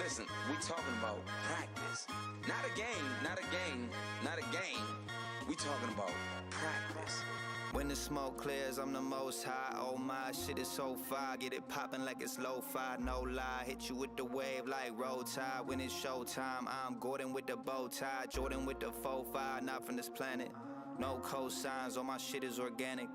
listen, we talking about practice. Not a game, not a game, not a game. We talking about practice. When the smoke clears, I'm the most high. Oh my, shit is so fire. Get it poppin' like it's lo-fi, no lie. Hit you with the wave like roll tide. When it's showtime, I'm Gordon with the bow tie. Jordan with the 4-5, not from this planet. No cosigns, all my shit is organic.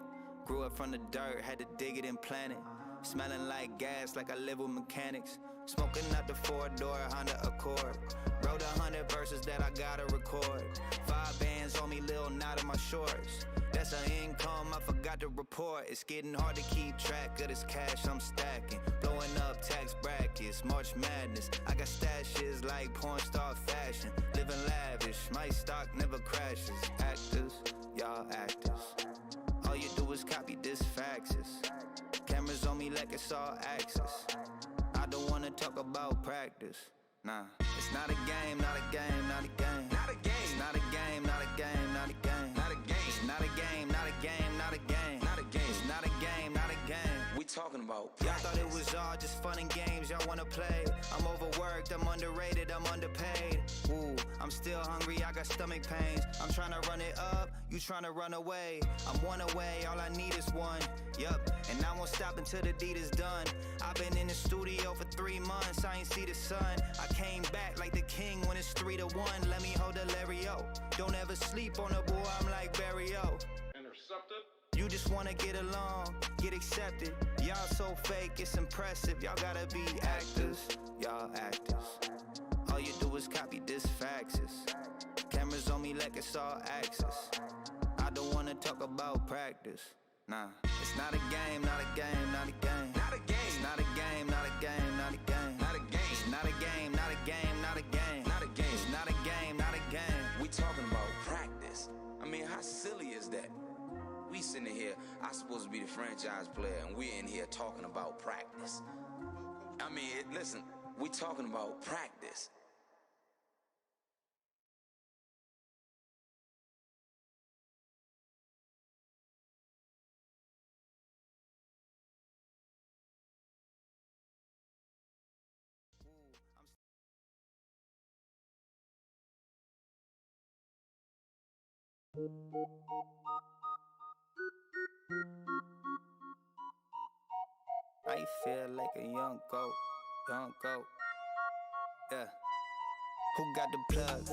Grew up from the dirt, had to dig it and plant it. Smelling like gas, like I live with mechanics. Smoking out the 4-door Honda Accord. Wrote 100 verses that I gotta record. 5 bands on me, lil' knot in my shorts. That's an income I forgot to report. It's getting hard to keep track of this cash I'm stacking. Blowing up tax brackets, March Madness. I got stashes like porn star fashion. Living lavish, my stock never crashes. Actors, y'all actors. All you do is copy this faxes. Cameras on me like it's all access. I don't wanna talk about practice. Nah, it's not a game, not a game, not a game. Not a game. It's not a game, not a game, not a game. Not a game. It's not a game, not a game, not a game. Not a game. It's not a game, not a game. We talking about Y'all practice. thought it was all just fun and games y'all wanna play. I'm overworked, I'm underrated, I'm underpaid. Ooh, I'm still hungry, I got stomach pains. I'm tryna run it up, you tryna run away. I'm one away, all I need is one. Yup, and I won't stop until the deed is done. I've been in the studio for 3 months, I ain't see the sun. I came back like the king when it's 3-1. Let me hold the Larry-O. Don't ever sleep on a boy, I'm like Barry-O. Intercepted. You just wanna get along, get accepted. Y'all so fake, it's impressive. Y'all gotta be actors, y'all actors. All you do is copy this faxes. Cameras on me like it's all access. I don't wanna talk about practice. Nah, it's not a game, not a game, not a game. Not a game. It's not a game, not a game, not a game. Not a game. It's not a game, not a game, not a game. Not a game. It's not a game, not a game. We talking about practice. I mean, how silly is that? We sitting here, I supposed to be the franchise player, and we're in here talking about practice. I mean, listen, we talking about practice. I feel like a young goat, yeah. Who got the plug?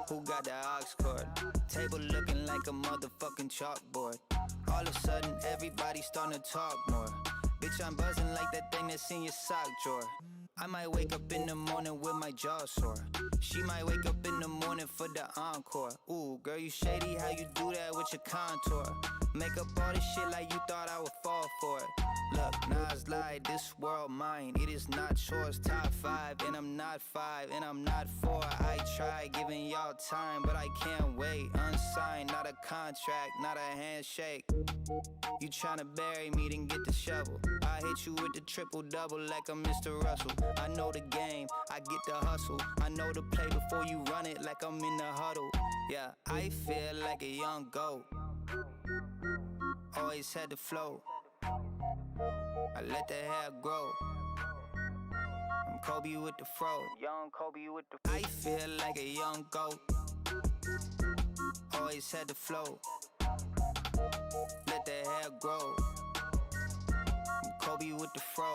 Who got the aux cord? Table looking like a motherfucking chalkboard. All of a sudden, everybody starting to talk more. Bitch, I'm buzzing like that thing that's in your sock drawer. I might wake up in the morning with my jaw sore. She might wake up in the morning for the encore. Ooh, girl, you shady how you do that with your contour. Make up all this shit like you thought I would fall for it. Look, Nas lied, this world mine. It is not yours, top 5. And I'm not 5, and I'm not 4. I try giving y'all time, but I can't wait. Unsigned, not a contract, not a handshake. You tryna bury me, then get the shovel. I hit you with the triple-double like I'm Mr. Russell. I know the game, I get the hustle. I know the play before you run it like I'm in the huddle. Yeah, I feel like a young goat. Always had the flow. I let the hair grow. I'm Kobe with the fro. Young Kobe with the I feel like a young goat. Always had the flow. Let the hair grow. I'm Kobe with the fro.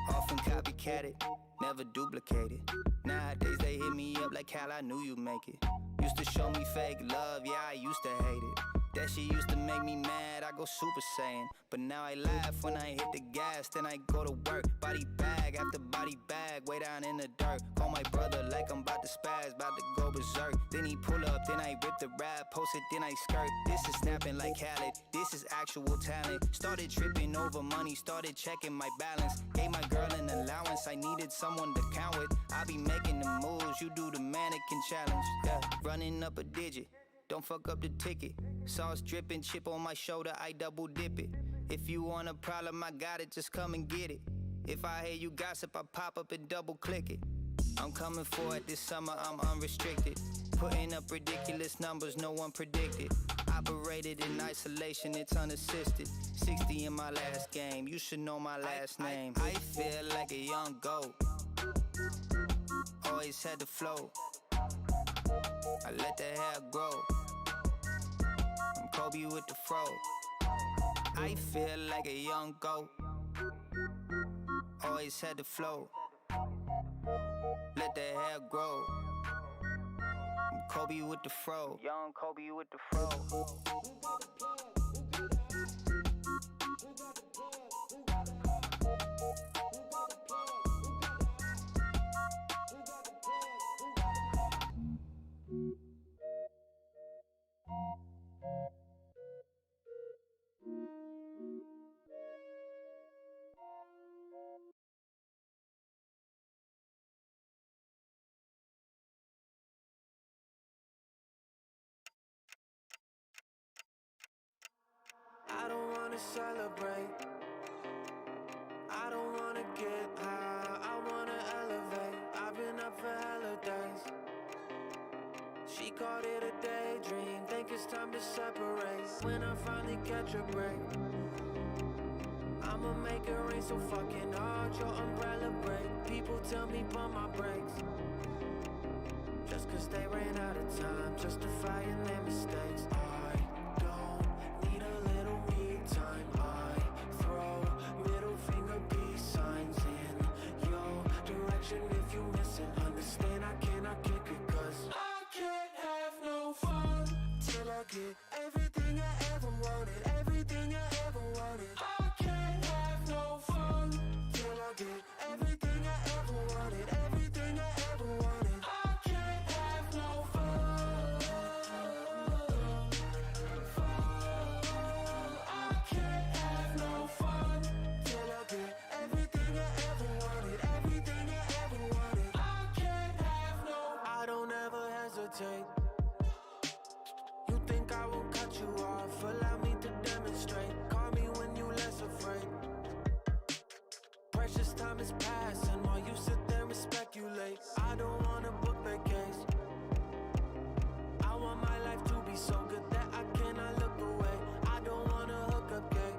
Often copycatted, never duplicated. Nowadays they hit me up like Cal, I knew you'd make it. Used to show me fake love, yeah, I used to hate it. That shit used to make me mad, I go Super Saiyan. But now I laugh when I hit the gas, then I go to work. Body bag after body bag, way down in the dirt. Call my brother like I'm about to spaz, about to go berserk. Then he pull up, then I rip the rap, post it, then I skirt. This is snapping like Khaled, this is actual talent. Started tripping over money, started checking my balance. Gave my girl an allowance, I needed someone to count with. I be making the moves, you do the mannequin challenge. Yeah, running up a digit. Don't fuck up the ticket. Sauce dripping, chip on my shoulder, I double dip it. If you want a problem, I got it, just come and get it. If I hear you gossip, I pop up and double click it. I'm coming for it this summer, I'm unrestricted. Putting up ridiculous numbers no one predicted. Operated in isolation, it's unassisted. 60 in my last game, you should know my last name. I feel like a young goat. always had the flow. I let the hair grow. I'm Kobe with the fro. I feel like a young goat. Always had the flow. Let the hair grow. I'm Kobe with the fro. Young Kobe with the fro. I don't wanna celebrate. I don't wanna get high. I wanna elevate. I've been up for holidays. She called it a daydream. Think it's time to separate. When I finally catch a break, I'ma make it rain so fucking hard. Your umbrella break. People tell me pump my brakes. Just cause they ran out of time, justifying their mistakes. I don't need a little me time. I throw middle finger peace signs in your direction. If you miss it, understand I cannot kick it. Cause I can't have no fun till I get everything I ever wanted. Everything I ever wanted. I can't have no fun till I get everything I ever wanted. Everything I ever wanted. I can't have no fun. I can't have no fun till I get everything I ever wanted. Everything I ever wanted. I can't have no. I don't ever hesitate. You think I won't cut you off? Allow me to demonstrate. Call me when you less afraid. Precious time is passing while you sit there and speculate. I don't wanna book that case. I want my life to be so good that I cannot look away. I don't wanna hook up gay.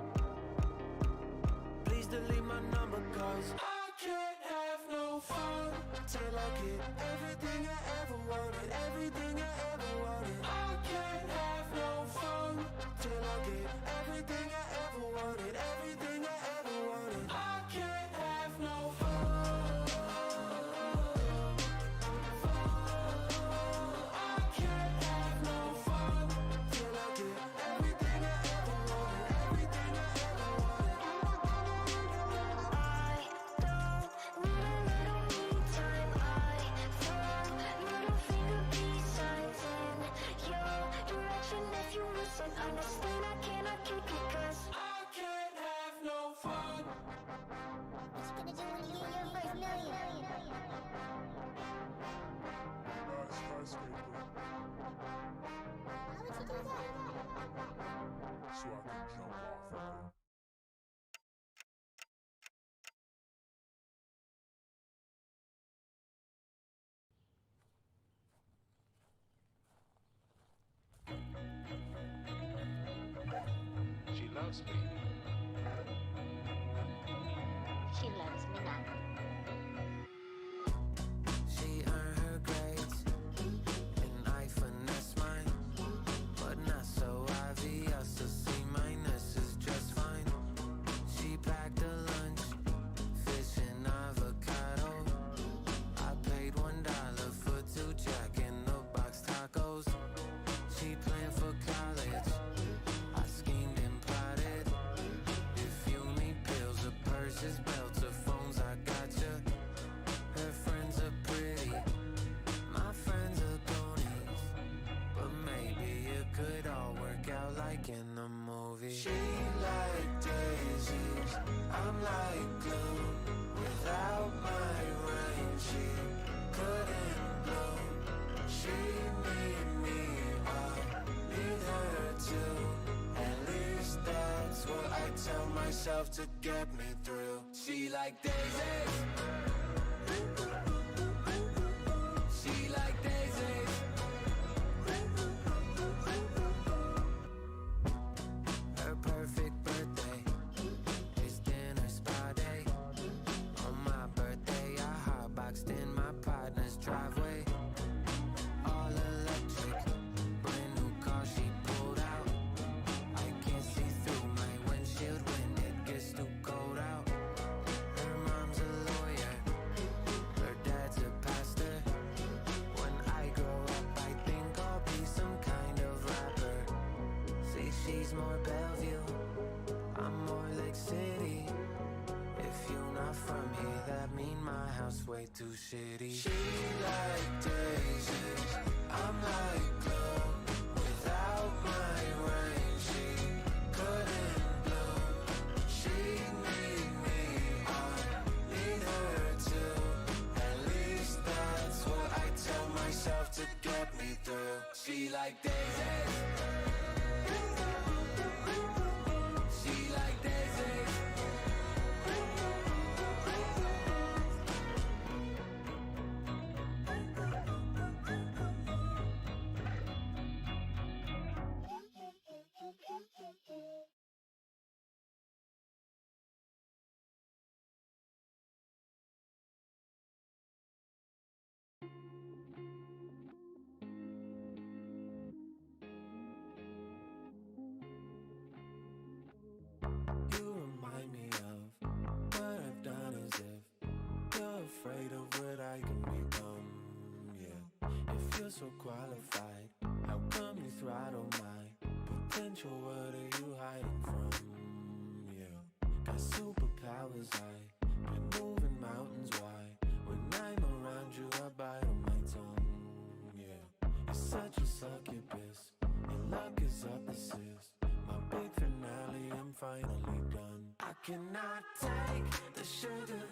Please delete my number cause I can't have no fun till I get everything I ever wanted. Everything I ever wanted. I can't have no fun till I get everything I ever wanted. Everything I ever wanted. I can't have no fun. I can't have no fun till I get everything I ever wanted. Everything I ever wanted. I don't need a little me time. I throw middle finger peace signs in your direction. If you listen, understand I cannot kick it. Cause I can't have no fun. what you gonna do when you get your first million? Skyscraper, Why would you do that? so I can jump off of it. She loves me. She loves me not. She earned her grades, and I finesse mine, but not so obvious. A C minus is just fine. She packed a lunch, fish and avocado. I paid $1 for 2 Jack in the Box tacos. She planned for college. I schemed and plotted. If you need pills or purses, belts or phones, I gotcha. Her friends are pretty, my friends are ponies, but maybe it could all work out like in the movie. She like daisies, I'm like glue. Without my rain, she couldn't bloom. She need me, I need her too. At least that's what I tell myself to get me through. She like daisies. She like daisies. Her perfect birthday is dinner spa day. On my birthday, I hotboxed in my partner's drive. too shitty. She like daisies, I'm like glue. Without my rain, she couldn't bloom. She need me, I need her too. At least that's what I tell myself to get me through. She like daisies. She like daisies. You remind me of what I've done as if you're afraid of what I can become. Yeah, if you're so qualified, how come you throttle my potential? What are you hiding from? Yeah, got superpowers, I been moving mountains. Why? When I'm around you, I bite on my tongue. Yeah, you're such a succubus. Your luck is up assist. My big finale, I'm finally done. I cannot take the sugar,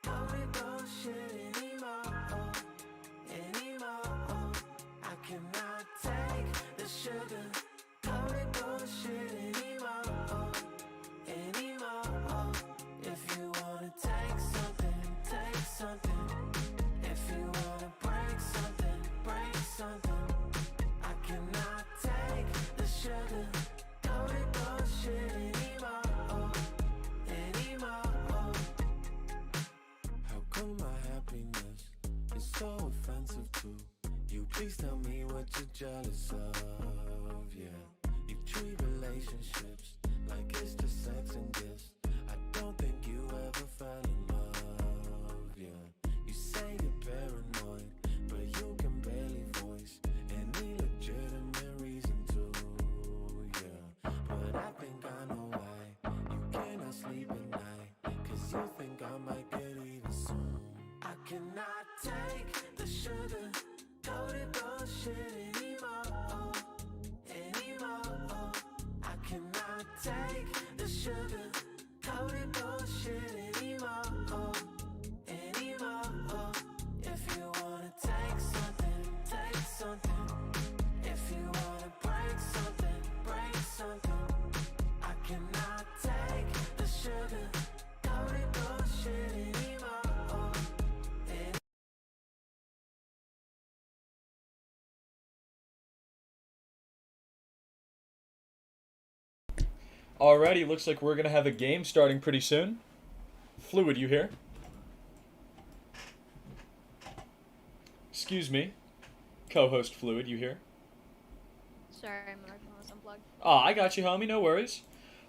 coated bullshit anymore, anymore. I cannot take the sugar, coated bullshit anymore, anymore. If you wanna take something, take something. If you wanna break something, break something. I cannot take the sugar, coated bullshit anymore, anymore. How come my happiness is so offensive to you? Please tell me what you're jealous of. Yeah, you treat relationships like it's just sex and gifts. I don't think you ever fell in love. Yeah, you say you're paranoid, but you can barely voice any legitimate reason to. Yeah, but I think I know why you cannot sleep at night, 'cause you think I might get even soon. I cannot take the sugar, coated bullshit anymore, anymore. I cannot take the sugar, coated bullshit anymore, anymore. If you wanna take something, take something. If you wanna break something, break something. I cannot take the sugar, coated bullshit anymore, Alrighty, looks like we're going to have a game starting pretty soon. Fluid, you here? Excuse me. Co-host Fluid, you here? Sorry, my microphone was unplugged. Ah, I got you, homie, no worries.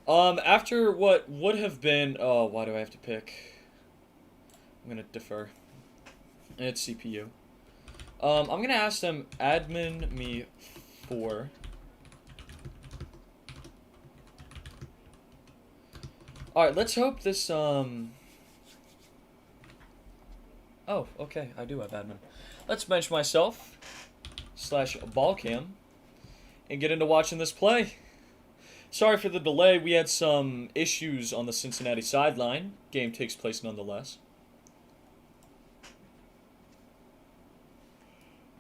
After what would have been... Oh, why do I have to pick? I'm going to defer. It's CPU. I'm going to ask them admin me 4. Alright, let's hope this, Oh, okay, I do have admin. Let's bench myself, / ball cam, and get into watching this play. Sorry for the delay, we had some issues on the Cincinnati sideline. Game takes place nonetheless.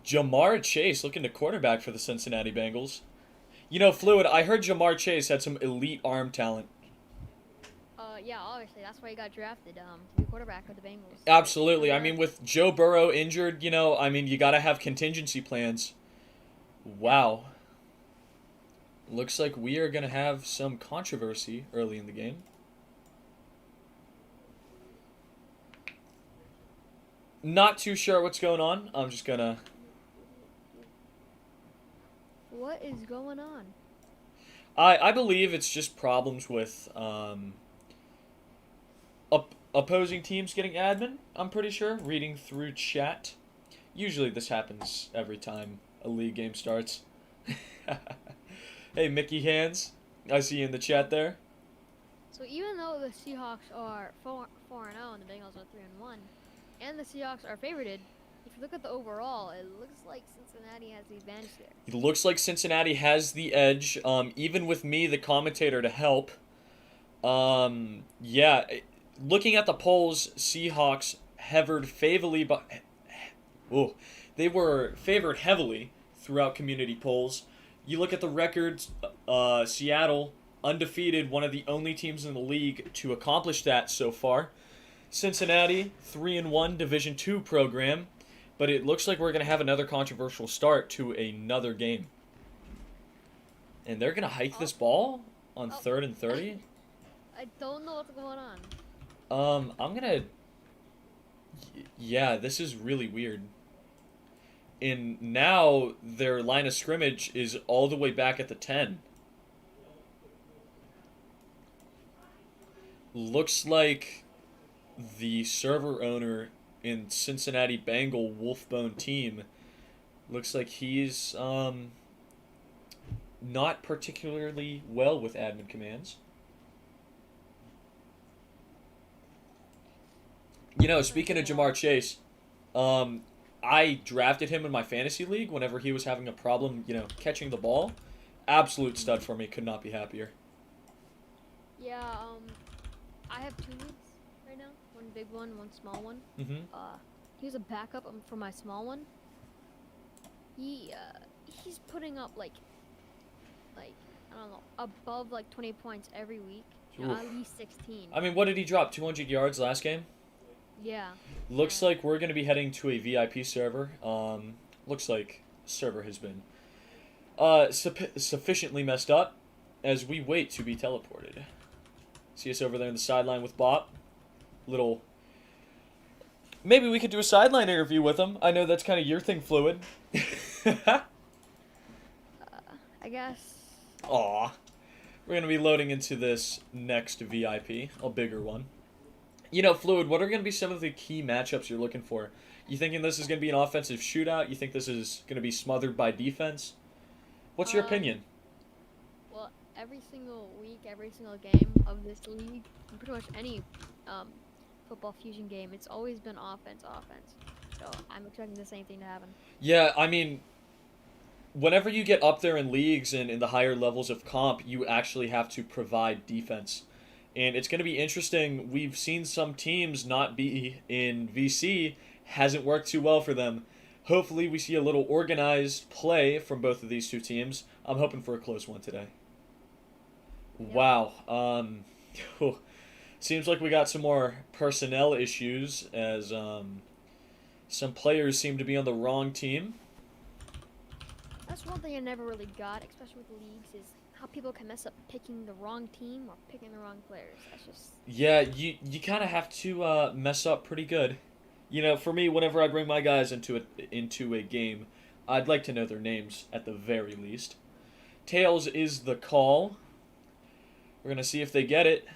Jamar Chase looking to quarterback for the Cincinnati Bengals. You know, Fluid, I heard Jamar Chase had some elite arm talent. Yeah, obviously, that's why he got drafted, to be quarterback of the Bengals. Absolutely. I mean, with Joe Burrow injured, you know, I mean, you got to have contingency plans. Wow. Looks like we are going to have some controversy early in the game. Not too sure what's going on. I'm just going to... What is going on? I believe it's just problems with... opposing teams getting admin, I'm pretty sure, reading through chat. Usually this happens every time a league game starts. Hey, Mickey Hands, I see you in the chat there. So even though the Seahawks are 4-0 and the Bengals are 3-1, and the Seahawks are favorited, if you look at the overall, it looks like Cincinnati has the advantage there. It looks like Cincinnati has the edge, even with me, the commentator, to help. Yeah, looking at the polls, Seahawks hovered favorably, but they were favored heavily throughout community polls. You look at the records, Seattle, undefeated, one of the only teams in the league to accomplish that so far. Cincinnati, 3-1 Division II program, but it looks like we're going to have another controversial start to another game. And they're going to hike this ball on 3rd and 30? I don't know what's going on. I'm going to... Yeah, this is really weird. And now their line of scrimmage is all the way back at the 10. Looks like the server owner in Cincinnati Bengal Wolfbone team looks like he's not particularly well with admin commands. You know, speaking of Jamar Chase, I drafted him in my fantasy league whenever he was having a problem, catching the ball. Absolute stud for me. Could not be happier. Yeah, I have 2 leagues right now. One big one, one small one. Mm-hmm. He was a backup for my small one. He's putting up like I don't know, above like 20 points every week. At least 16. I mean, what did he drop? 200 yards last game? Yeah. Looks like we're going to be heading to a VIP server. Looks like the server has been sufficiently messed up as we wait to be teleported. See us over there on the sideline with Bop. Maybe we could do a sideline interview with him. I know that's kind of your thing, Fluid. I guess. Aw. We're going to be loading into this next VIP, a bigger one. Fluid, what are going to be some of the key matchups you're looking for? You thinking this is going to be an offensive shootout? You think this is going to be smothered by defense? What's your opinion? Well, every single week, every single game of this league, pretty much any football fusion game, it's always been offense. So I'm expecting the same thing to happen. Yeah, I mean, whenever you get up there in leagues and in the higher levels of comp, you actually have to provide defense. And it's going to be interesting. We've seen some teams not be in VC. Hasn't worked too well for them. Hopefully we see a little organized play from both of these two teams. I'm hoping for a close one today. Yep. Wow. Seems like we got some more personnel issues as some players seem to be on the wrong team. That's one thing I never really got, especially with leagues, is how people can mess up picking the wrong team or picking the wrong players. That's just... Yeah, you kind of have to mess up pretty good. For me, whenever I bring my guys into a game, I'd like to know their names at the very least. Tails is the call. We're going to see if they get it.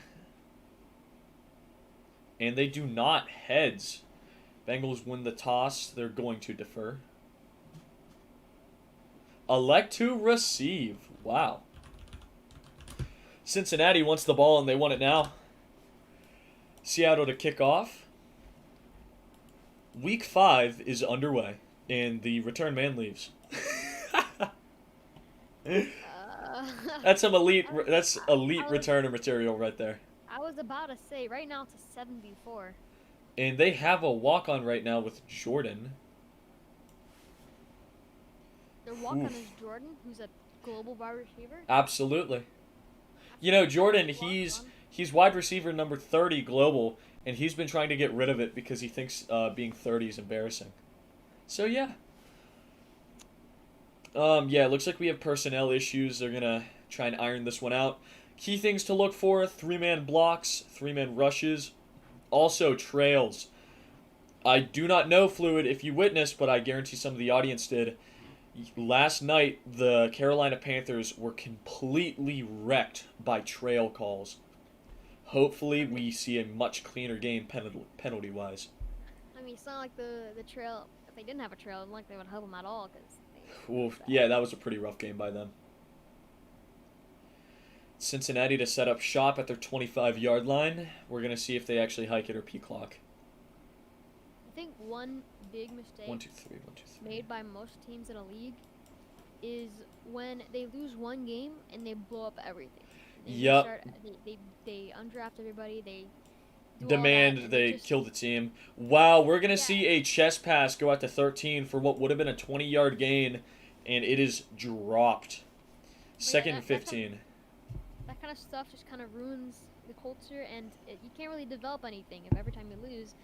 And they do not. Heads. Bengals win the toss. They're going to defer. Elect to receive. Wow. Cincinnati wants the ball, and they want it now. Seattle to kick off. Week 5 is underway, and the return man leaves. That's some elite. That's elite returner material right there. I was about to say, right now it's a 7v4. And they have a walk-on right now with Jordan. Their walk-on is Jordan, who's a global wide receiver. Absolutely. Jordan, he's wide receiver number 30 global, and he's been trying to get rid of it because he thinks being 30 is embarrassing. So, yeah. Yeah, it looks like we have personnel issues. They're going to try and iron this one out. Key things to look for: 3-man blocks, 3-man rushes, also trails. I do not know, Fluid, if you witnessed, but I guarantee some of the audience did. Last night, the Carolina Panthers were completely wrecked by trail calls. Hopefully, we see a much cleaner game penalty-wise. I mean, it's not like the trail. If they didn't have a trail, it's not like they would help them at all. Yeah, that was a pretty rough game by them. Cincinnati to set up shop at their 25-yard line. We're going to see if they actually hike it or P-clock. think one big mistake 1, 2, 3, 1, 2, 3. made by most teams in a league is when they lose one game and they blow up everything. Yep. They undraft everybody. They do all Demand that, and they just- kill the team. Wow, we're going to Yeah. see a chest pass go out to 13 for what would have been a 20-yard gain, and it is dropped. Second and that kind 15. That kind of stuff just kind of ruins the culture, and you can't really develop anything if every time you lose,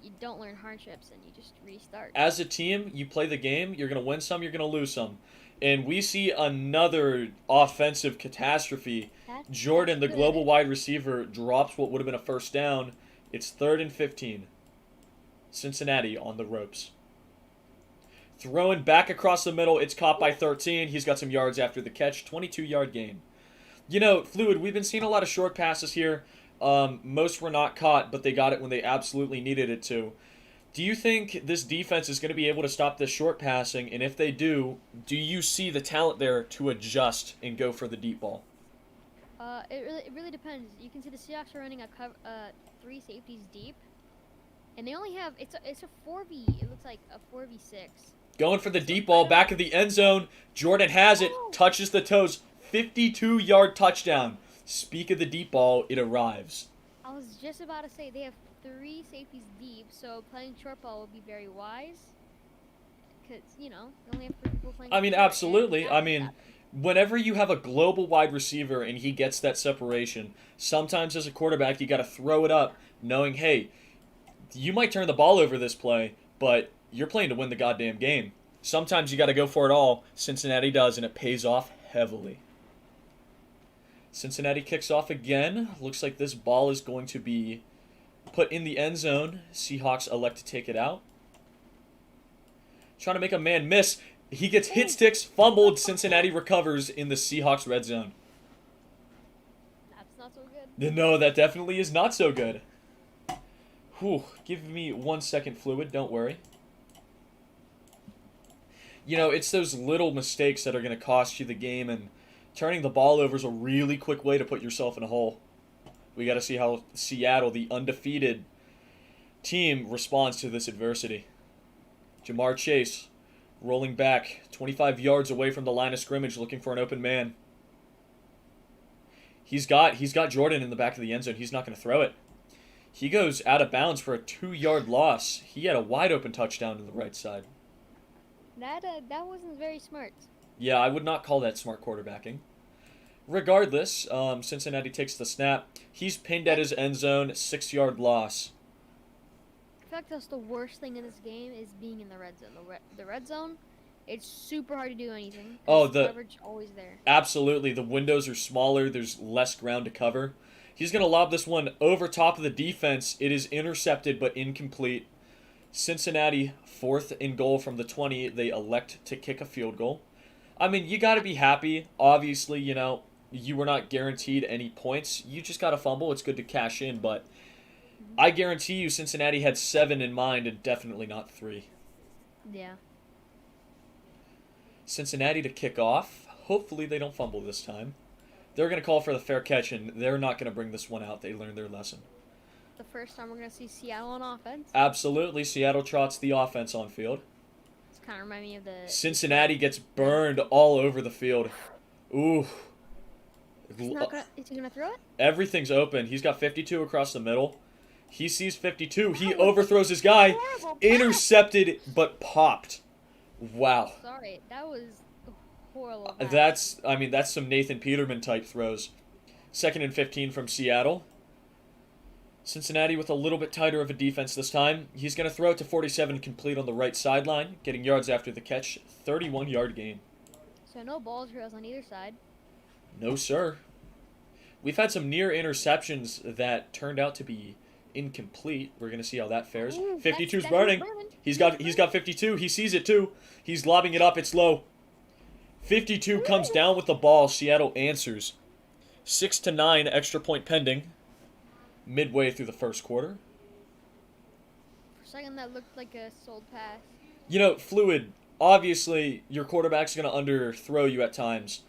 you don't learn hardships and you just restart. As a team, you play the game, you're going to win some, you're going to lose some. And we see another offensive catastrophe. Jordan, the That's global good. wide receiver, drops what would have been a first down. It's 3rd and 15. Cincinnati on the ropes. Throwing back across the middle, it's caught by 13. He's got some yards after the catch, 22-yard gain. You know, Fluid, we've been seeing a lot of short passes here. Most were not caught, but they got it when they absolutely needed it to. Do you think this defense is going to be able to stop this short passing? And if they do you see the talent there to adjust and go for the deep ball? It really depends. You can see the Seahawks are running 3 safeties deep, and they only have it's a 4v. It looks like a 4v6. Going for the deep ball, back of the end zone. Jordan has it, touches the toes. 52-yard touchdown. Speak of the deep ball, it arrives. I was just about to say they have 3 safeties deep, so playing short ball would be very wise. Because, you know, they only have 3 people playing I mean, short, and absolutely. that I would mean, happen. whenever you have a global wide receiver and he gets that separation, sometimes as a quarterback you got to throw it up knowing, hey, you might turn the ball over this play, but you're playing to win the goddamn game. Sometimes you got to go for it all. Cincinnati does, and it pays off heavily. Cincinnati kicks off again. Looks like this ball is going to be put in the end zone. Seahawks elect to take it out. Trying to make a man miss. He gets hit sticks, fumbled. Cincinnati recovers in the Seahawks red zone. That's not so good. No, that definitely is not so good. Whew, give me 1 second, Fluid. Don't worry. You know, it's those little mistakes that are going to cost you the game, and turning the ball over is a really quick way to put yourself in a hole. We got to see how Seattle, the undefeated team, responds to this adversity. Jamar Chase rolling back 25 yards away from the line of scrimmage looking for an open man. He's got Jordan in the back of the end zone. He's not going to throw it. He goes out of bounds for a 2-yard loss. He had a wide open touchdown to the right side. That wasn't very smart. Yeah, I would not call that smart quarterbacking. Regardless, Cincinnati takes the snap. He's pinned at his end zone, 6-yard loss. I feel like that's the worst thing in this game is being in the red zone. The red zone, it's super hard to do anything. 'cause Oh, the coverage always there. Absolutely, the windows are smaller. There's less ground to cover. He's going to lob this one over top of the defense. It is intercepted but incomplete. Cincinnati, 4th and goal from the 20. They elect to kick a field goal. I mean, you got to be happy. Obviously, you know, you were not guaranteed any points. You just got a fumble. It's good to cash in, but I guarantee you Cincinnati had 7 in mind and definitely not 3. Yeah. Cincinnati to kick off. Hopefully they don't fumble this time. They're going to call for the fair catch, and they're not going to bring this one out. They learned their lesson. The first time we're going to see Seattle on offense. Absolutely. Seattle trots the offense on field. It's kind of remind me of the... Cincinnati gets burned all over the field. Ooh. Is he going to throw it? Everything's open. He's got 52 across the middle. He sees 52. He overthrows his guy. Horrible pass. Intercepted, but popped. Wow. Sorry, that was a horrible pass. That's some Nathan Peterman type throws. 2nd and 15 from Seattle. Cincinnati with a little bit tighter of a defense this time. He's going to throw it to 47, complete on the right sideline, getting yards after the catch. 31-yard gain. So no balls drills on either side. No, sir. We've had some near interceptions that turned out to be incomplete. We're going to see how that fares. Ooh, 52's that's burning. burning. He's got 52. He sees it too. He's lobbing it up. It's low. 52 comes down with the ball. Seattle answers. 6-9, extra point pending. Midway through the first quarter. For a second, that looked like a sold pass. You know, Fluid, obviously your quarterback's going to underthrow you at times.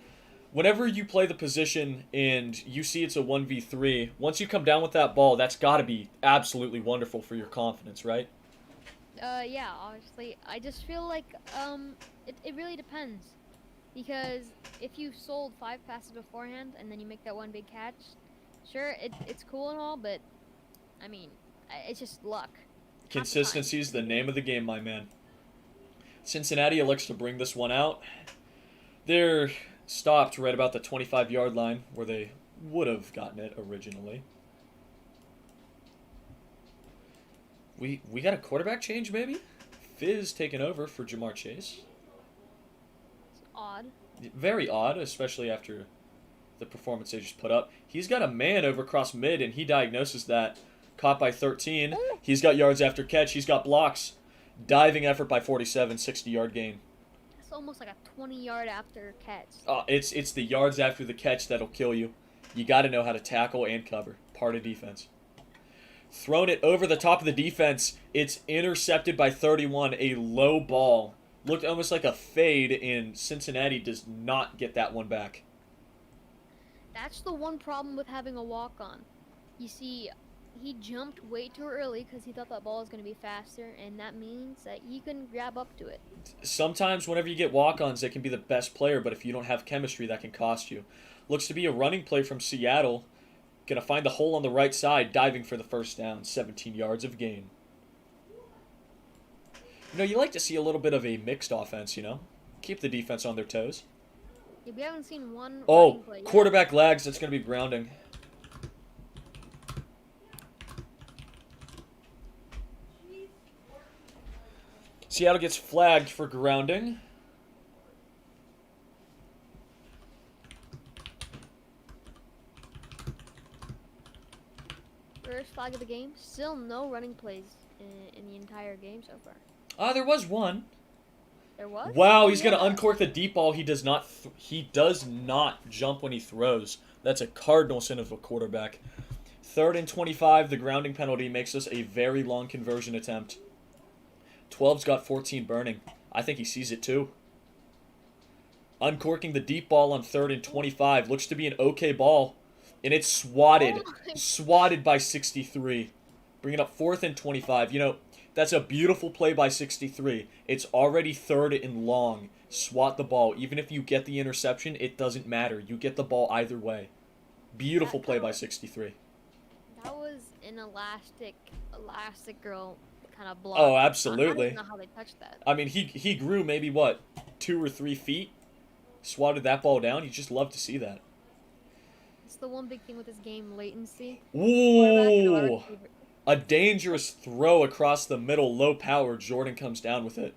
Whenever you play the position and you see it's a 1v3, once you come down with that ball, that's got to be absolutely wonderful for your confidence, right? Yeah, obviously. I just feel like it really depends. Because if you sold 5 passes beforehand and then you make that one big catch, sure, it's cool and all, but I mean, it's just luck. Half the time. Consistency is the name of the game, my man. Cincinnati looks to bring this one out. They're stopped right about the 25-yard line where they would have gotten it originally. We got a quarterback change, maybe? Fizz taking over for Jamar Chase. It's odd. Very odd, especially after the performance they just put up. He's got a man over across mid, and he diagnoses that. Caught by 13. He's got yards after catch. He's got blocks. Diving effort by 47, 60-yard gain. It's almost like a 20-yard after catch. It's the yards after the catch that'll kill you. You got to know how to tackle and cover. Part of defense. Thrown it over the top of the defense. It's intercepted by 31. A low ball. Looked almost like a fade, and Cincinnati does not get that one back. That's the one problem with having a walk-on. You see, he jumped way too early because he thought that ball was going to be faster, and that means that he couldn't grab up to it. Sometimes whenever you get walk-ons, they can be the best player, but if you don't have chemistry, that can cost you. Looks to be a running play from Seattle. Going to find the hole on the right side, diving for the first down. 17 yards of gain. You know, you like to see a little bit of a mixed offense, you know? Keep the defense on their toes. Yeah, we haven't seen one Oh, running play yet. quarterback lags. That's going to be grounding. Seattle gets flagged for grounding. First flag of the game. Still no running plays in the entire game so far. There was one. There was? Wow, he's going to uncork the deep ball. He does not jump when he throws. That's a cardinal sin of a quarterback. 3rd and 25, the grounding penalty makes this a very long conversion attempt. 12's got 14 burning. I think he sees it too. Uncorking the deep ball on 3rd and 25. Looks to be an okay ball. And it's swatted. Swatted by 63. Bringing up 4th and 25. You know, that's a beautiful play by 63. It's already 3rd and long. Swat the ball. Even if you get the interception, it doesn't matter. You get the ball either way. Beautiful play by 63. That was an elastic girl kind of block. Oh, absolutely. I don't even know how they touched that. I mean, he grew maybe, 2 or 3 feet? Swatted that ball down. You just love to see that. It's the one big thing with this game, latency. Ooh! A dangerous throw across the middle, low power. Jordan comes down with it.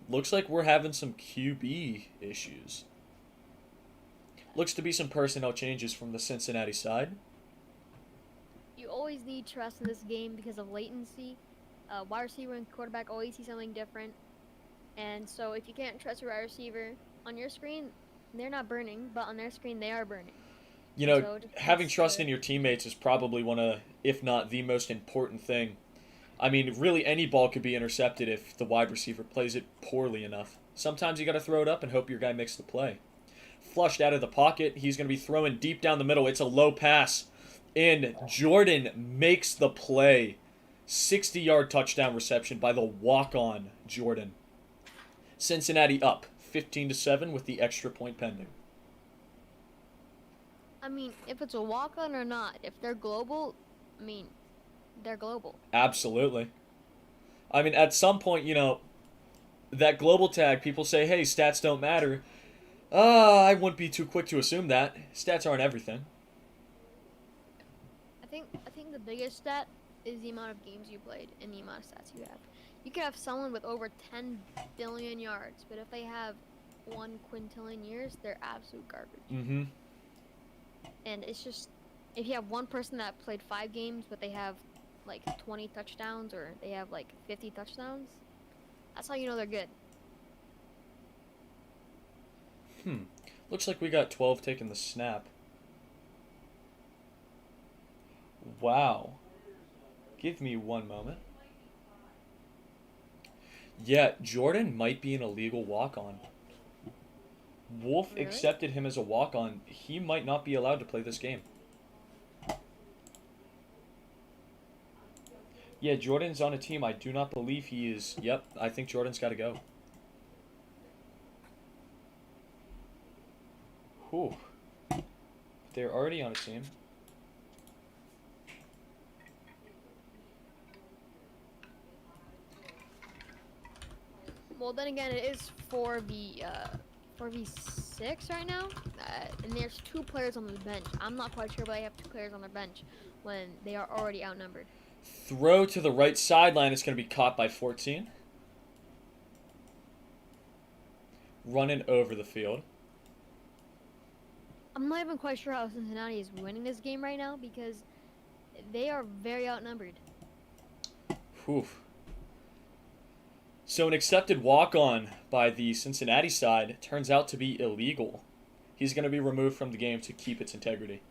Looks like we're having some QB issues. Looks to be some personnel changes from the Cincinnati side. You always need trust in this game because of latency. Wide receiver and quarterback always see something different. And so if you can't trust your wide receiver, on your screen, they're not burning, but on their screen, they are burning. You know, So having trust in your teammates is probably one of, if not the most important thing. I mean, really any ball could be intercepted if the wide receiver plays it poorly enough. Sometimes you got to throw it up and hope your guy makes the play. Flushed out of the pocket. He's going to be throwing deep down the middle. It's a low pass. And Jordan makes the play. 60-yard touchdown reception by the walk-on Jordan. Cincinnati up 15-7 with the extra point pending. I mean, if it's a walk-on or not, if they're global, I mean, they're global. Absolutely. I mean, at some point, you know, that global tag, people say, hey, stats don't matter. I wouldn't be too quick to assume that. Stats aren't everything. I think the biggest stat is the amount of games you played and the amount of stats you have. You could have someone with over 10 billion yards, but if they have 1 quintillion years, they're absolute garbage. Mm-hmm. And it's just, if you have one person that played 5 games, but they have like 20 touchdowns or they have like 50 touchdowns, that's how you know they're good. Looks like we got 12 taking the snap. Wow. Give me one moment. Yeah, Jordan might be an illegal walk-on. Wolf Really? accepted him as a walk-on. He might not be allowed to play this game. Yeah, Jordan's on a team. I do not believe he is. Yep, I think Jordan's got to go. Whew. They're already on a team. Well, then again, it is 4v6 right now, and there's 2 players on the bench. I'm not quite sure, but they have 2 players on their bench when they are already outnumbered. Throw to the right sideline is going to be caught by 14. Running over the field. I'm not even quite sure how Cincinnati is winning this game right now because they are very outnumbered. Whew. So an accepted walk-on by the Cincinnati side turns out to be illegal. He's going to be removed from the game to keep its integrity.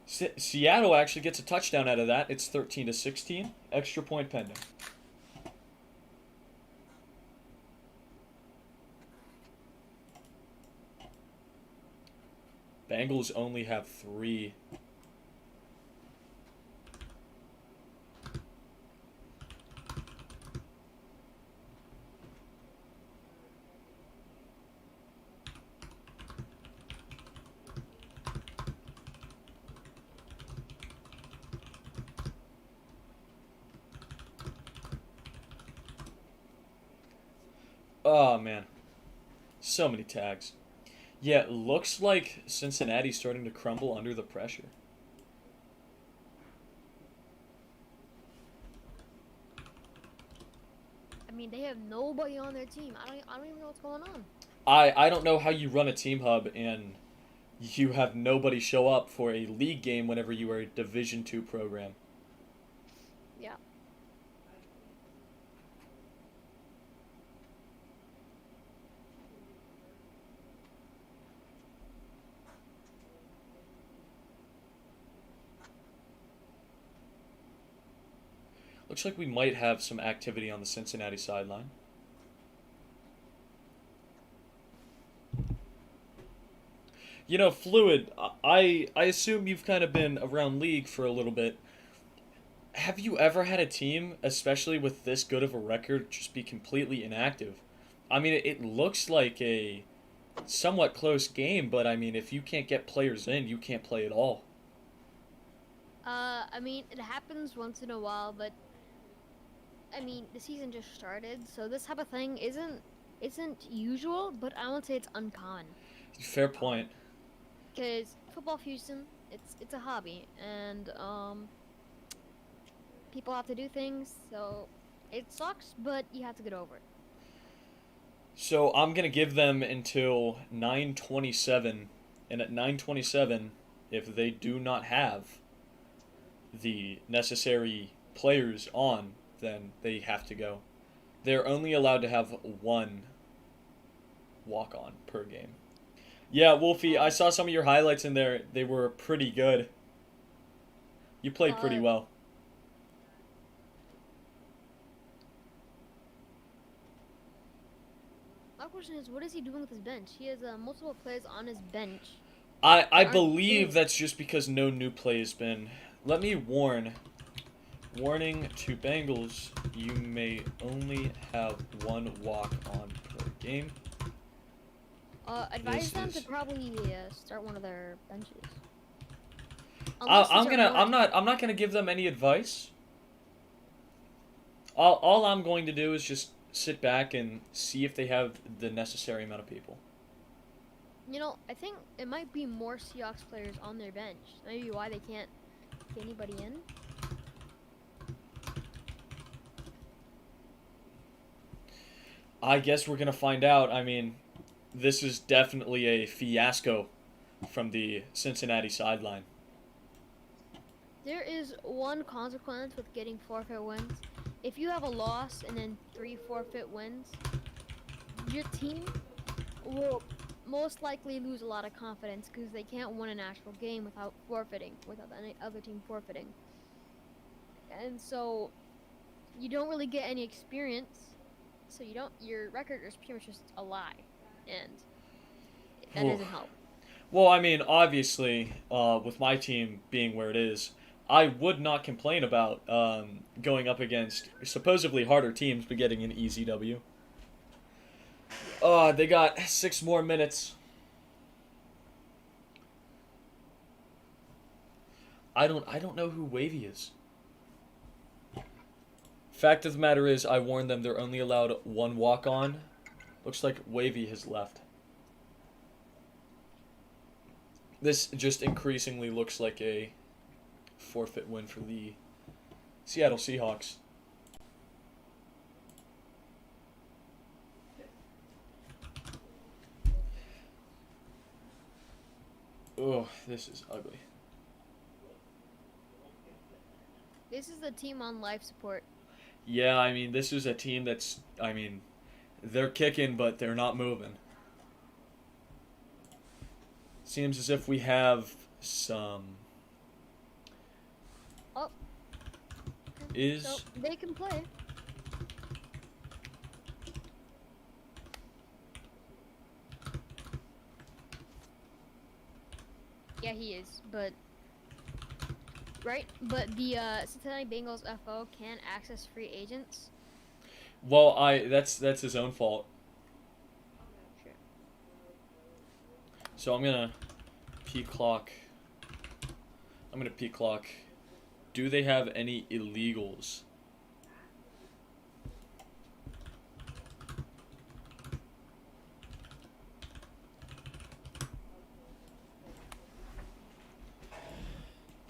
Seattle actually gets a touchdown out of that. It's 13-16. Extra point pending. Bengals only have 3. Oh, man. So many tags. Yeah, it looks like Cincinnati's starting to crumble under the pressure. I mean, they have nobody on their team. I don't even know what's going on. I don't know how you run a team hub and you have nobody show up for a league game whenever you are a Division II program. Yeah. Looks like we might have some activity on the Cincinnati sideline. You know, Fluid, I assume you've kind of been around league for a little bit. Have you ever had a team, especially with this good of a record, just be completely inactive? I mean, it looks like a somewhat close game, but I mean, if you can't get players in, you can't play at all. I mean, it happens once in a while, but I mean, the season just started, so this type of thing isn't usual, but I won't say it's uncommon. Fair point. Because football fusion, it's a hobby, and people have to do things, so it sucks, but you have to get over it. So I'm going to give them until 9:27, and at 9:27, if they do not have the necessary players on, then they have to go. They're only allowed to have 1 walk-on per game. Yeah, Wolfie, I saw some of your highlights in there. They were pretty good. You played pretty well. My question is, what is he doing with his bench? He has multiple players on his bench. I believe that's just because no new play has been. Let me warning to Bengals, you may only have 1 walk-on per game. Advise them to probably start one of their benches. I'm not gonna give them any advice. All I'm going to do is just sit back and see if they have the necessary amount of people. You know, I think it might be more Seahawks players on their bench. Maybe why they can't get anybody in. I guess we're gonna find out. I mean, this is definitely a fiasco from the Cincinnati sideline. There is one consequence with getting forfeit wins. If you have a loss and then 3 forfeit wins, your team will most likely lose a lot of confidence because they can't win an actual game without any other team forfeiting. And so you don't really get any experience. So your record is pretty much just a lie, and that doesn't help. Well, I mean, obviously, with my team being where it is, I would not complain about going up against supposedly harder teams but getting an easy W. They got 6 more minutes. I don't know who Wavy is. Fact of the matter is, I warned them they're only allowed 1 walk-on. Looks like Wavy has left. This just increasingly looks like a forfeit win for the Seattle Seahawks. Oh, this is ugly. This is the team on life support. Yeah, I mean, this is a team that's, they're kicking, but they're not moving. Seems as if we have some... Oh. So they can play. Yeah, he is, but... Right? But the Cincinnati Bengals FO can access free agents. Well, that's his own fault. Sure. So I'm gonna peak clock. Do they have any illegals?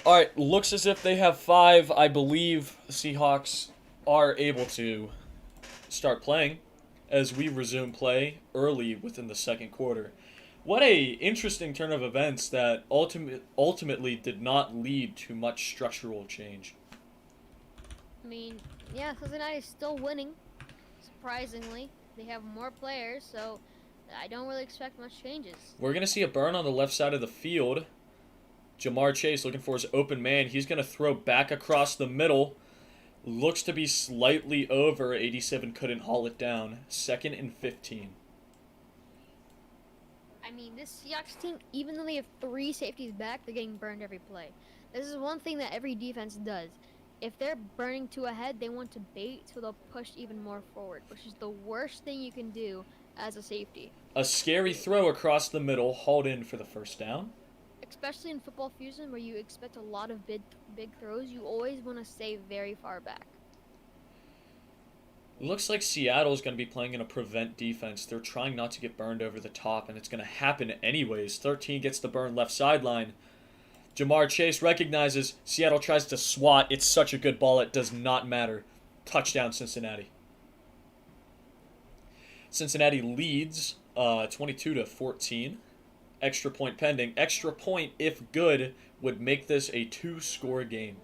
Alright, looks as if they have 5. I believe the Seahawks are able to start playing as we resume play early within the second quarter. What a interesting turn of events that ultimately did not lead to much structural change. I mean, yeah, Cincinnati's still winning, surprisingly. They have more players, so I don't really expect much changes. We're going to see a burn on the left side of the field. Jamar Chase looking for his open man. He's going to throw back across the middle. Looks to be slightly over. 87 couldn't haul it down. 2nd and 15. I mean, this Seahawks team, even though they have 3 safeties back, they're getting burned every play. This is one thing that every defense does. If they're burning 2 ahead, they want to bait, so they'll push even more forward, which is the worst thing you can do as a safety. A scary throw across the middle, hauled in for the first down. Especially in Football Fusion, where you expect a lot of big throws, you always want to stay very far back. Looks like Seattle's going to be playing in a prevent defense. They're trying not to get burned over the top, and it's going to happen anyways. 13 gets the burn left sideline. Jamar Chase recognizes. Seattle tries to swat. It's such a good ball, it does not matter. Touchdown, Cincinnati. Cincinnati leads 22-14. Extra point pending. Extra point, if good, would make this a 2-score game.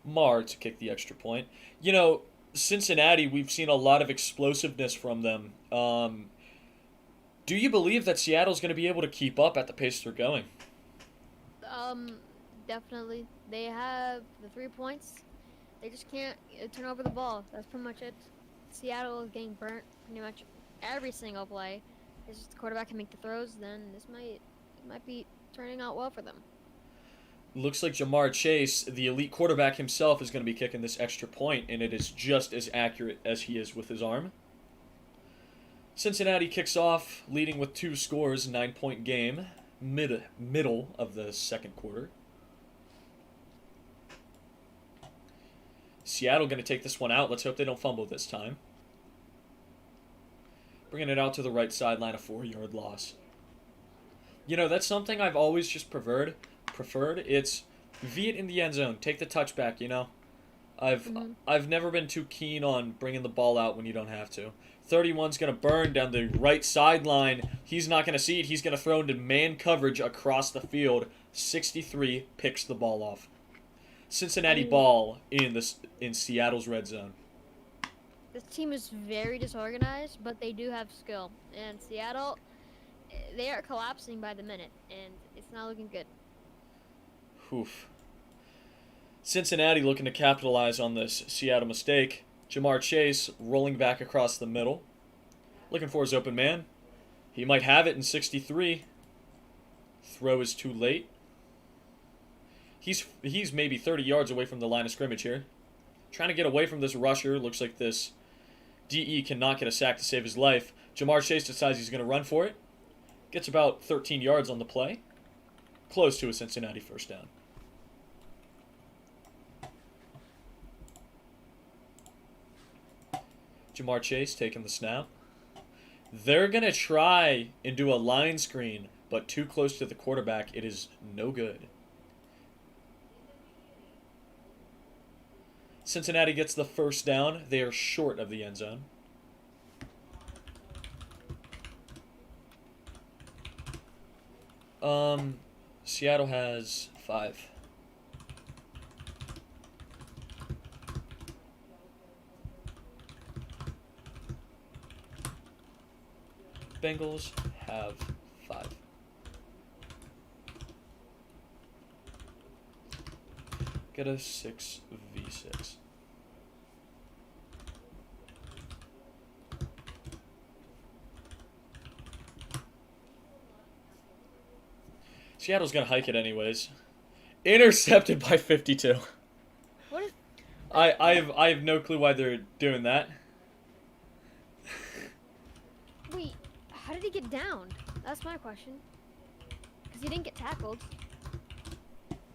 Marr to kick the extra point. You know, Cincinnati, we've seen a lot of explosiveness from them. Do you believe that Seattle's going to be able to keep up at the pace they're going? Definitely. They have the 3 points. They just can't turn over the ball. That's pretty much it. Seattle is getting burnt pretty much every single play. If the quarterback can make the throws, then this might be turning out well for them. Looks like Jamar Chase, the elite quarterback himself, is going to be kicking this extra point, and it is just as accurate as he is with his arm. Cincinnati kicks off, leading with 2 scores, 9-point game, middle of the second quarter. Seattle going to take this one out. Let's hope they don't fumble this time. Bringing it out to the right sideline, a 4-yard loss. You know, that's something I've always just preferred. It's V it in the end zone. Take the touchback, you know. I've never been too keen on bringing the ball out when you don't have to. 31's going to burn down the right sideline. He's not going to see it. He's going to throw into man coverage across the field. 63 picks the ball off. Cincinnati ball in Seattle's red zone. This team is very disorganized, but they do have skill. And Seattle, they are collapsing by the minute, and it's not looking good. Oof. Cincinnati looking to capitalize on this Seattle mistake. Jamar Chase rolling back across the middle. Looking for his open man. He might have it in 63. Throw is too late. He's maybe 30 yards away from the line of scrimmage here. Trying to get away from this rusher. Looks like this DE cannot get a sack to save his life. Jamar Chase decides he's going to run for it. Gets about 13 yards on the play. Close to a Cincinnati first down. Jamar Chase taking the snap. They're going to try and do a line screen, but too close to the quarterback. It is no good. Cincinnati gets the first down. They are short of the end zone. Seattle has 5. Bengals have 5. Get a 6v6. Seattle's gonna hike it anyways. Intercepted by 52. What is? I have no clue why they're doing that. Wait, how did he get downed? That's my question. Because he didn't get tackled.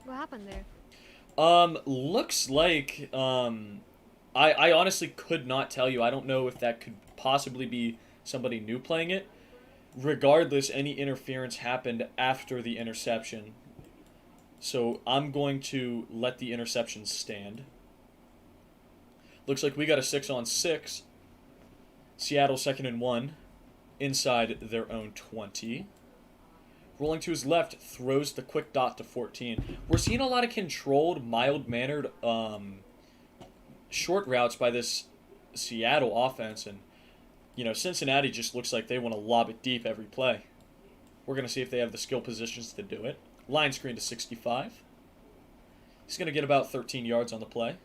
What happened there? Looks like I honestly could not tell you. I don't know if that could possibly be somebody new playing it. Regardless, any interference happened after the interception. So I'm going to let the interception stand. Looks like we got a 6-on-6. Seattle 2nd and 1. Inside their own 20. Rolling to his left, throws the quick dot to 14. We're seeing a lot of controlled, mild-mannered short routes by this Seattle offense. And, you know, Cincinnati just looks like they want to lob it deep every play. We're going to see if they have the skill positions to do it. Line screen to 65. He's going to get about 13 yards on the play.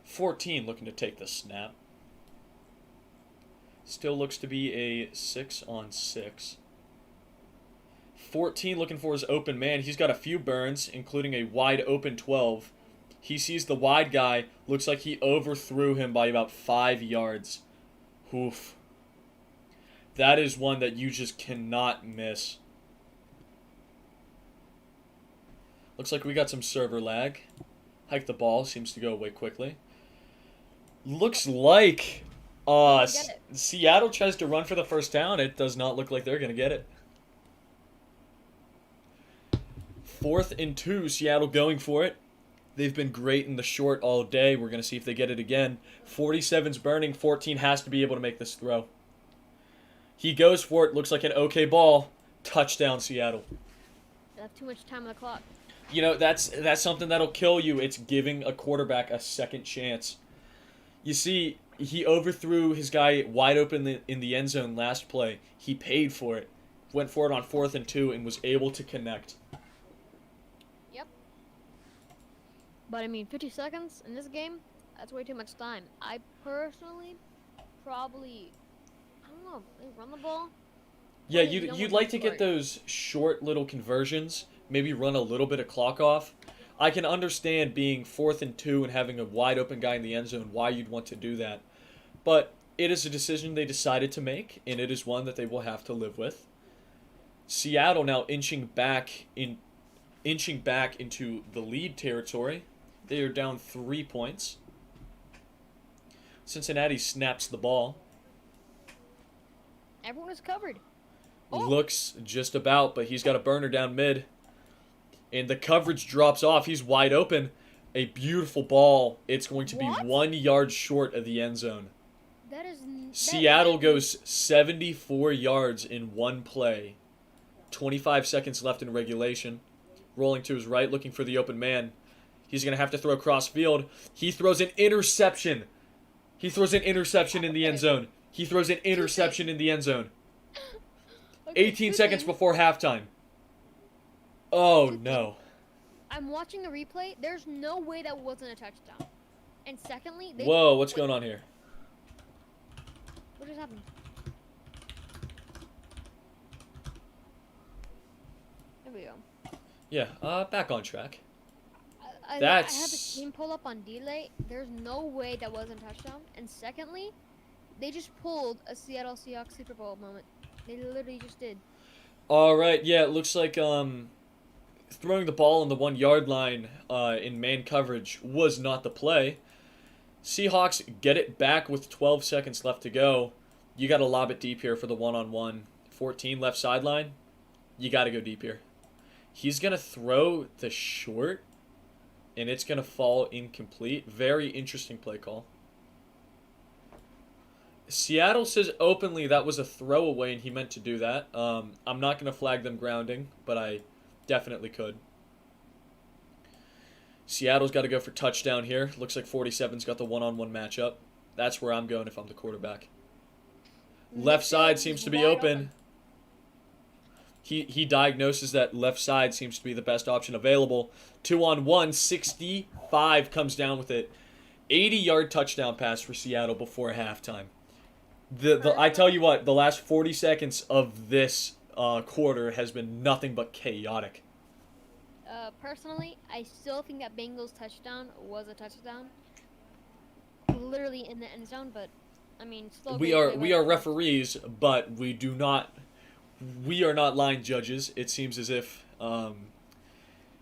$14 looking to take the snap. Still looks to be a 6-on-6. 14 looking for his open man. He's got a few burns, including a wide open 12. He sees the wide guy. Looks like he overthrew him by about 5 yards. Oof. That is one that you just cannot miss. Looks like we got some server lag. Hike the ball. Seems to go away quickly. Looks like Seattle tries to run for the first down. It does not look like they're going to get it. 4th and 2. Seattle going for it. They've been great in the short all day. We're going to see if they get it again. 47's burning. 14 has to be able to make this throw. He goes for it. Looks like an okay ball. Touchdown, Seattle. They have too much time on the clock. You know, that's something that'll kill you. It's giving a quarterback a second chance. You see, he overthrew his guy wide open in the end zone last play. He paid for it. Went for it on 4th and 2 and was able to connect. Yep. But, I mean, 50 seconds in this game, that's way too much time. I personally probably, I don't know, maybe run the ball. Yeah, Probably don't you'd want like to to get score. those short little conversions. Maybe run a little bit of clock off. I can understand being 4th and 2 and having a wide open guy in the end zone, why you'd want to do that. But it is a decision they decided to make, and it is one that they will have to live with. Seattle now inching back into the lead territory. They are down 3 points. Cincinnati snaps the ball. Everyone is covered. Oh. Looks just about, but he's got a burner down mid. And the coverage drops off. He's wide open. A beautiful ball. It's going to be What? 1 yard short of the end zone. That is... Seattle goes 74 yards in one play. 25 seconds left in regulation. Rolling to his right, looking for the open man. He's going to have to throw cross field. He throws an interception. He throws an interception in the end zone. He throws an interception in the end zone. Okay, 18 two seconds things. before halftime. Oh, no. I'm watching the replay. There's no way that wasn't a touchdown. And secondly, they... Whoa, what's going on here? What just happened? There we go. Yeah, back on track. I have That's- the team pull up on delay. There's no way that wasn't a touchdown. And secondly, they just pulled a Seattle Seahawks Super Bowl moment. They literally just did. All right, yeah, it looks like throwing the ball on the 1 yard line in man coverage was not the play. Seahawks get it back with 12 seconds left to go. You got to lob it deep here for the 1-on-1. 14 left sideline. You got to go deep here. He's going to throw the short, and it's going to fall incomplete. Very interesting play call. Seattle says openly that was a throwaway and he meant to do that. I'm not going to flag them grounding, but I definitely could. Seattle's got to go for touchdown here. Looks like 47's got the 1-on-1 matchup. That's where I'm going if I'm the quarterback. Left side seems to be open. He diagnoses that left side seems to be the best option available. 2-on-1, 65 comes down with it. 80-yard touchdown pass for Seattle before halftime. I tell you what, the last 40 seconds of this quarter has been nothing but chaotic. Personally, I still think that Bengals touchdown was a touchdown. Literally in the end zone, but I mean, still. We are referees, but we are not line judges. It seems as if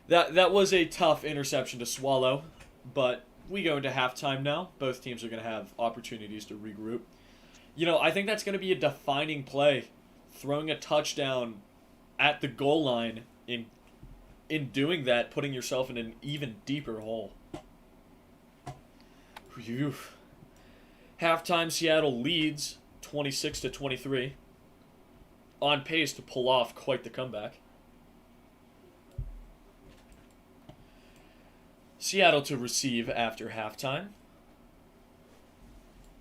that was a tough interception to swallow, but we go into halftime now. Both teams are going to have opportunities to regroup. You know, I think that's going to be a defining play, throwing a touchdown at the goal line. In doing that, putting yourself in an even deeper hole. Whew. Halftime, Seattle leads 26-23. On pace to pull off quite the comeback. Seattle to receive after halftime.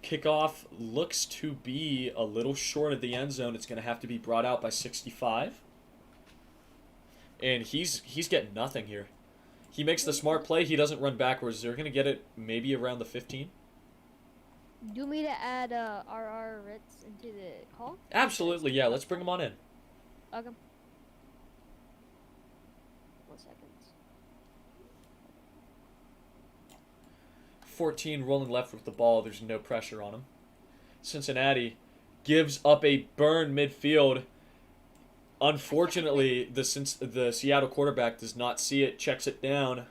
Kickoff looks to be a little short of the end zone. It's going to have to be brought out by 65. And he's getting nothing here. He makes the smart play. He doesn't run backwards. They're going to get it maybe around the 15. Do me to add RR Ritz into the call? Absolutely, yeah. Let's bring him on in. Okay. 1 second. 14 rolling left with the ball. There's no pressure on him. Cincinnati gives up a burn midfield. Unfortunately, the Seattle quarterback does not see it, checks it down.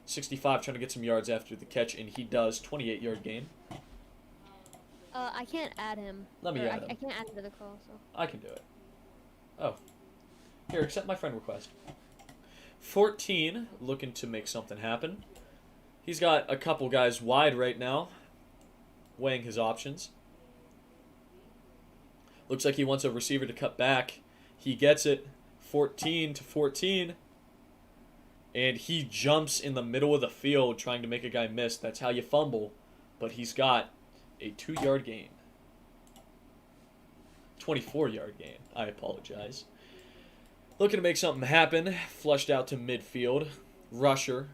65 trying to get some yards after the catch, and he does. 28-yard gain. I can't add him. Let me add him. I can't add him to the call, so. I can do it. Oh. Here, accept my friend request. 14, looking to make something happen. He's got a couple guys wide right now, weighing his options. Looks like he wants a receiver to cut back. He gets it, 14-14, and he jumps in the middle of the field trying to make a guy miss. That's how you fumble, but he's got a 2-yard gain. 24-yard gain, I apologize. Looking to make something happen, flushed out to midfield. Rusher,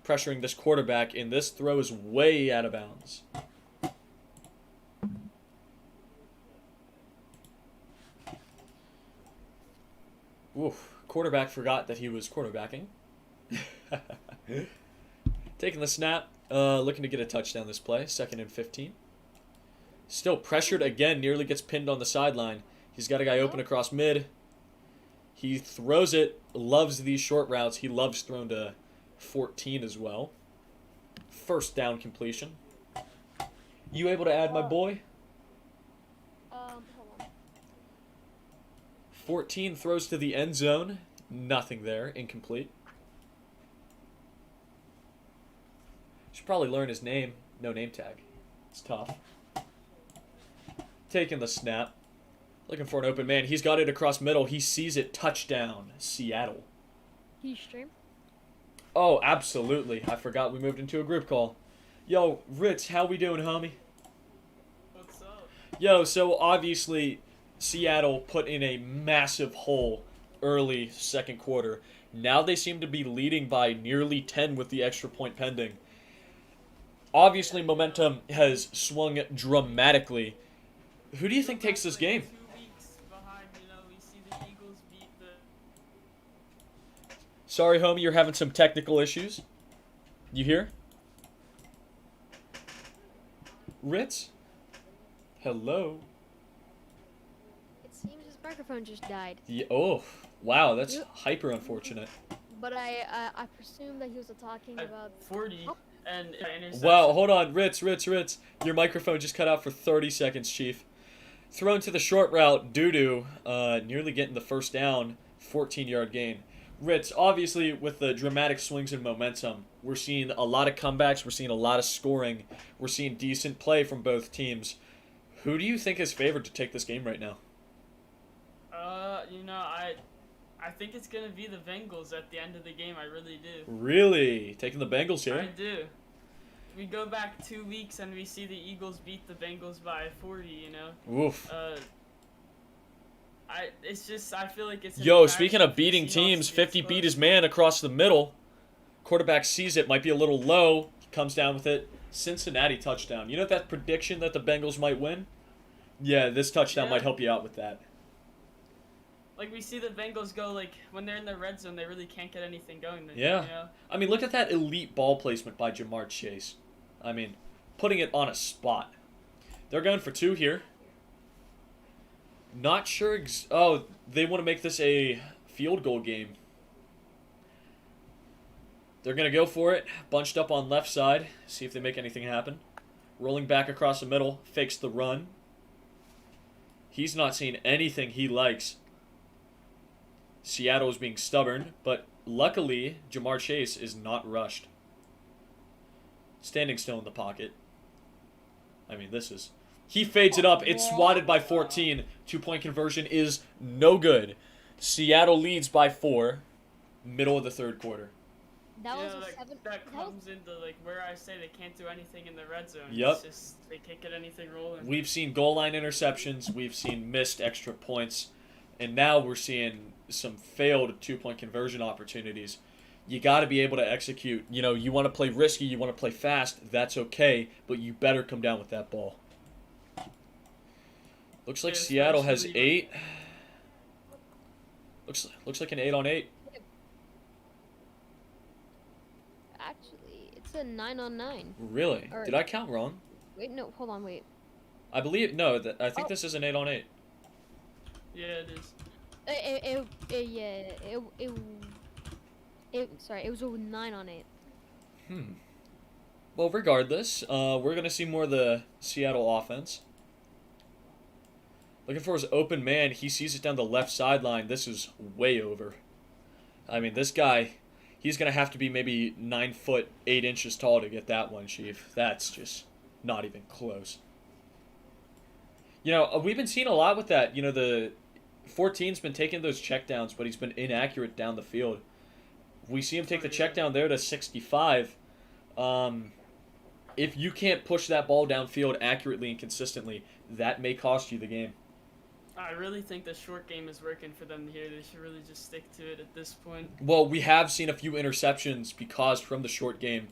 pressuring this quarterback, and this throw is way out of bounds. Oof, quarterback forgot that he was quarterbacking. Taking the snap, looking to get a touchdown this play, 2nd and 15. Still pressured again, nearly gets pinned on the sideline. He's got a guy open across mid. He throws it, loves these short routes. He loves throwing to 14 as well. First down completion. You able to add my boy? Hold on. 14 throws to the end zone. Nothing there. Incomplete. Should probably learn his name. No name tag. It's tough. Taking the snap. Looking for an open man. He's got it across middle. He sees it. Touchdown. Seattle. Can you stream? Oh, absolutely. I forgot we moved into a group call. Yo, Ritz, how we doing, homie? What's up? Yo, so obviously Seattle put in a massive hole early second quarter. Now they seem to be leading by nearly 10 with the extra point pending. Obviously, momentum has swung dramatically. Who do you think takes this game? 2 weeks behind, we see the Eagles beat the. Sorry, homie, you're having some technical issues. You hear? Ritz? Hello? It seems his microphone just died. Yeah, oh, wow, that's hyper unfortunate. But I presume that he was talking about 40 Oh. and interception. Wow, hold on, Ritz. Your microphone just cut out for 30 seconds, Chief. Thrown to the short route, doo-doo, nearly getting the first down, 14-yard gain. Ritz, obviously, with the dramatic swings in momentum, we're seeing a lot of comebacks, we're seeing a lot of scoring, we're seeing decent play from both teams. Who do you think is favored to take this game right now? I think it's gonna be the Bengals at the end of the game. I really do. Really? Taking the Bengals here? I do. We go back 2 weeks and we see the Eagles beat the Bengals by 40. Oof. I feel like it's. Yo, speaking of beating teams, 50 beat his man across the middle. Quarterback sees it, might be a little low, comes down with it. Cincinnati touchdown. You know that prediction that the Bengals might win? Yeah, this touchdown might help you out with that. Like, we see the Bengals go, like, when they're in the red zone, they really can't get anything going. Yeah. I mean, look at that elite ball placement by Jamar Chase. I mean, putting it on a spot. They're going for 2 here. Not sure. They want to make this a field goal game. They're going to go for it. Bunched up on left side. See if they make anything happen. Rolling back across the middle. Fakes the run. He's not seeing anything he likes. Seattle is being stubborn, but luckily, Jamar Chase is not rushed. Standing still in the pocket. I mean, this is... He fades it up. It's swatted by 14. 2-point conversion is no good. Seattle leads by 4. Middle of the third quarter. that was a seven. That comes into, like, where I say they can't do anything in the red zone. Yep. It's just, they can't get anything rolling. We've seen goal line interceptions. We've seen missed extra points. And now we're seeing some failed 2-point conversion opportunities. You got to be able to execute. You want to play risky, you want to play fast, that's okay, but you better come down with that ball. Looks like Seattle has 8. Looks like an 8-on-8. Actually, it's a 9-on-9. Really? Or- Did I count wrong? Wait, no, hold on, wait. I believe I think this is an 8-on-8. Yeah, it is. It was a 9-on-8. Well, regardless, we're going to see more of the Seattle offense. Looking for his open man. He sees it down the left sideline. This is way over. I mean, this guy, he's going to have to be maybe 9 foot 8 inches tall to get that one, Chief. That's just not even close. We've been seeing a lot with that. The 14's been taking those checkdowns, but he's been inaccurate down the field. We see him take the check down there to 65. If you can't push that ball downfield accurately and consistently, that may cost you the game. I really think the short game is working for them here. They should really just stick to it at this point. Well, we have seen a few interceptions because from the short game.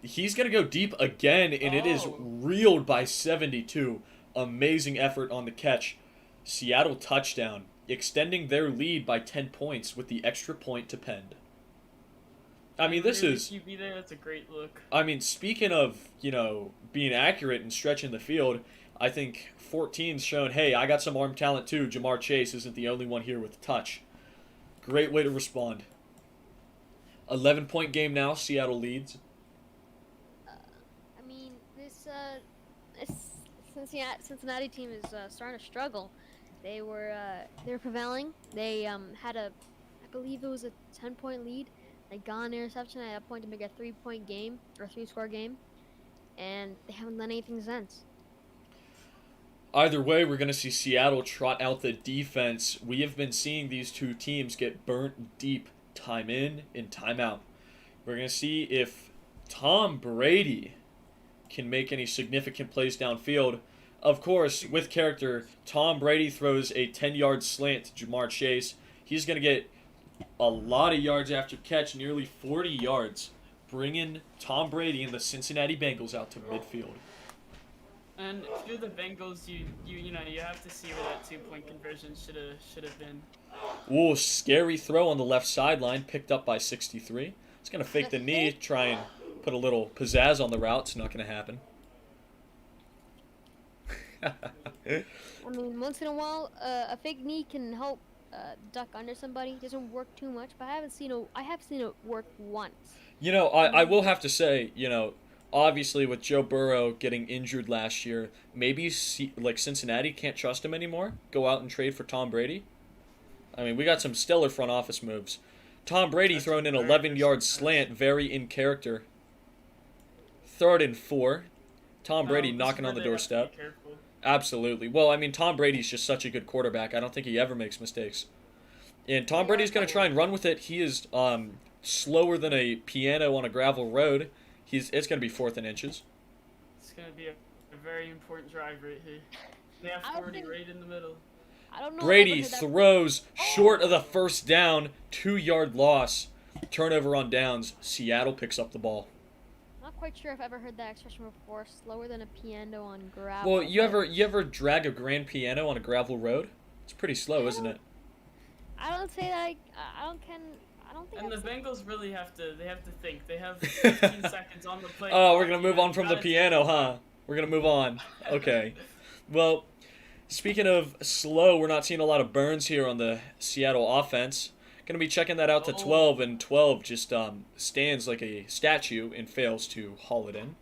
He's going to go deep again, and it is reeled by 72. Amazing effort on the catch. Seattle touchdown, extending their lead by 10 points with the extra point to Penn. I mean, this is... QB there, that's a great look. I mean, speaking of, being accurate and stretching the field, I think 14's shown, hey, I got some arm talent too. Jamar Chase isn't the only one here with touch. Great way to respond. 11-point game now, Seattle leads. I mean, this Cincinnati team is starting to struggle. They were prevailing. They had I believe it was a 10-point lead. They got an interception at that point to make a 3-point game or 3-score game, and they haven't done anything since. Either way, we're going to see Seattle trot out the defense. We have been seeing these two teams get burnt deep time in and time out. We're going to see if Tom Brady can make any significant plays downfield. Of course, with character, Tom Brady throws a 10-yard slant to Jamar Chase. He's going to get a lot of yards after catch, nearly 40 yards, bringing Tom Brady and the Cincinnati Bengals out to midfield. And if you're the Bengals, you know you have to see where that 2-point conversion should have been. Ooh, scary throw on the left sideline, picked up by 63. It's gonna fake the knee, try and put a little pizzazz on the route. It's not gonna happen. I mean, once in a while, a fake knee can help duck under somebody. It doesn't work too much, but I have seen it work once. You know, I will have to say, you know, obviously with Joe Burrow getting injured last year, maybe like Cincinnati can't trust him anymore. Go out and trade for Tom Brady. I mean, we got some stellar front office moves. Tom Brady throwing an 11-yard slant, very in character. 3rd and 4. Tom Brady knocking on the doorstep. Absolutely. Well, I mean, Tom Brady's just such a good quarterback. I don't think he ever makes mistakes. And Tom Brady's going to try and run with it. He is slower than a piano on a gravel road. It's going to be 4th and inches. It's going to be a very important drive right here. They have 40 right in the middle. I don't know. Brady throws short of the first down, 2-yard loss. Turnover on downs. Seattle picks up the ball. Not quite sure if I've ever heard that expression before. Slower than a piano on gravel. Well, you ever drag a grand piano on a gravel road? It's pretty slow, isn't it? I don't say that. I don't think. And the Bengals really have to think. They have 15 seconds on the play. Oh, we're gonna move on from the piano, huh? We're gonna move on. Okay. Well, speaking of slow, we're not seeing a lot of burns here on the Seattle offense. Gonna be checking that out to 12, and 12 just stands like a statue and fails to haul it in.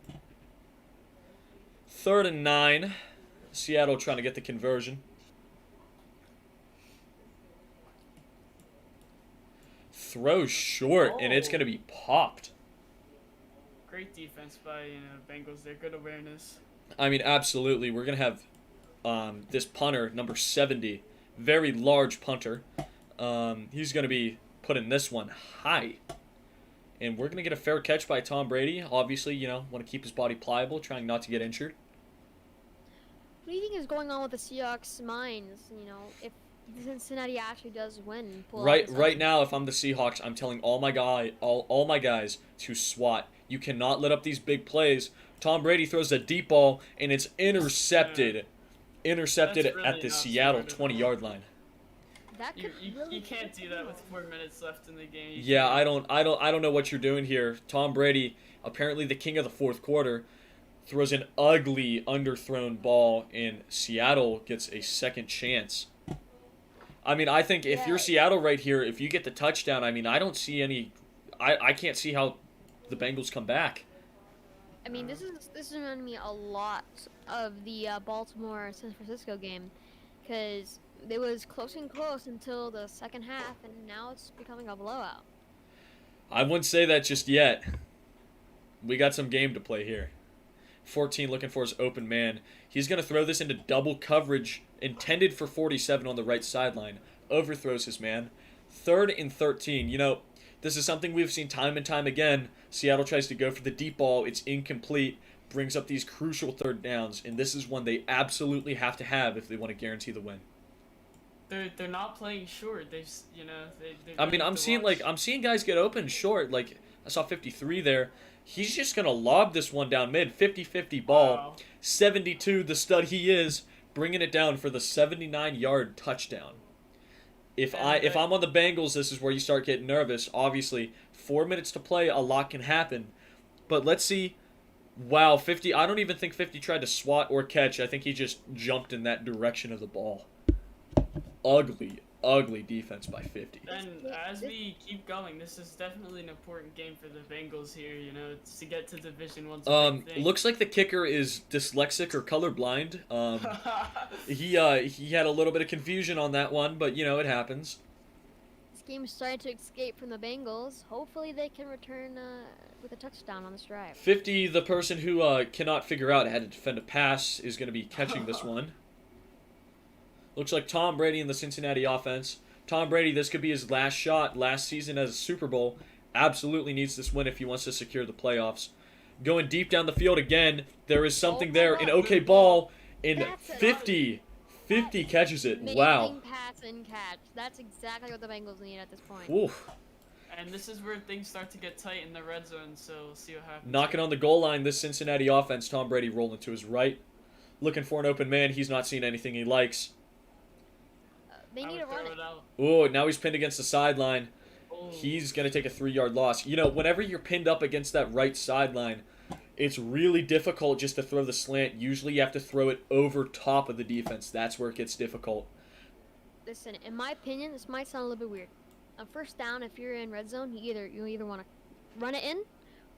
3rd and 9. Seattle trying to get the conversion. Throw short, and it's gonna be popped. Great defense by Bengals. They're good awareness. I mean, absolutely. We're gonna have this punter, number 70, very large punter. He's going to be putting this one high. And we're going to get a fair catch by Tom Brady. Obviously, you know, want to keep his body pliable, trying not to get injured. What do you think is going on with the Seahawks' minds? You know, if Cincinnati actually does win. And pull Right now, if I'm the Seahawks, I'm telling all my guys to swat. You cannot let up these big plays. Tom Brady throws a deep ball, and it's intercepted. Intercepted really at the Seattle 20-yard line. You can't do that with 4 minutes left in the game. Yeah, I don't know what you're doing here. Tom Brady, apparently the king of the fourth quarter, throws an ugly underthrown ball, and Seattle gets a second chance. I mean, I think if you're Seattle right here, if you get the touchdown, I mean, I don't see any. I can't see how the Bengals come back. I mean, this is reminding me a lot of the Baltimore-San Francisco game, because it was close and close until the second half, and now it's becoming a blowout. I wouldn't say that just yet. We got some game to play here. 14 looking for his open man. He's going to throw this into double coverage, intended for 47 on the right sideline. Overthrows his man. 3rd and 13. You know, this is something we've seen time and time again. Seattle tries to go for the deep ball. It's incomplete. Brings up these crucial 3rd downs, and this is one they absolutely have to have if they want to guarantee the win. They're not playing short. I mean, I'm seeing guys get open short. Like, I saw 53 there. He's just going to lob this one down mid. 50-50 ball. Wow. 72, the stud he is, bringing it down for the 79-yard touchdown. If I'm on the Bengals, this is where you start getting nervous. Obviously, 4 minutes to play, a lot can happen. But let's see. Wow, 50. I don't even think 50 tried to swat or catch. I think he just jumped in that direction of the ball. Ugly defense by 50. And as we keep going, this is definitely an important game for the Bengals here, you know, to get to Division 1. Looks like the kicker is dyslexic or colorblind. He had a little bit of confusion on that one, but, you know, it happens. This game is starting to escape from the Bengals. Hopefully they can return with a touchdown on this drive. 50, the person who cannot figure out how to defend a pass, is going to be catching this one. Looks like Tom Brady in the Cincinnati offense. Tom Brady, this could be his last shot last season as a Super Bowl. Absolutely needs this win if he wants to secure the playoffs. Going deep down the field again. There is something there. An okay ball. And 50 catches it. Wow. Amazing pass and catch. That's exactly what the Bengals need at this point. Oof. And this is where things start to get tight in the red zone, so we'll see what happens. Knocking on the goal line, this Cincinnati offense. Tom Brady rolling to his right. looking for an open man. He's not seeing anything he likes. They I need would to run throw it. it out. Oh, now he's pinned against the sideline. Oh. He's going to take a 3-yard loss. You know, whenever you're pinned up against that right sideline, it's really difficult just to throw the slant. Usually you have to throw it over top of the defense. That's where it gets difficult. Listen, in my opinion, this might sound a little bit weird. On first down, if you're in red zone, you either want to run it in,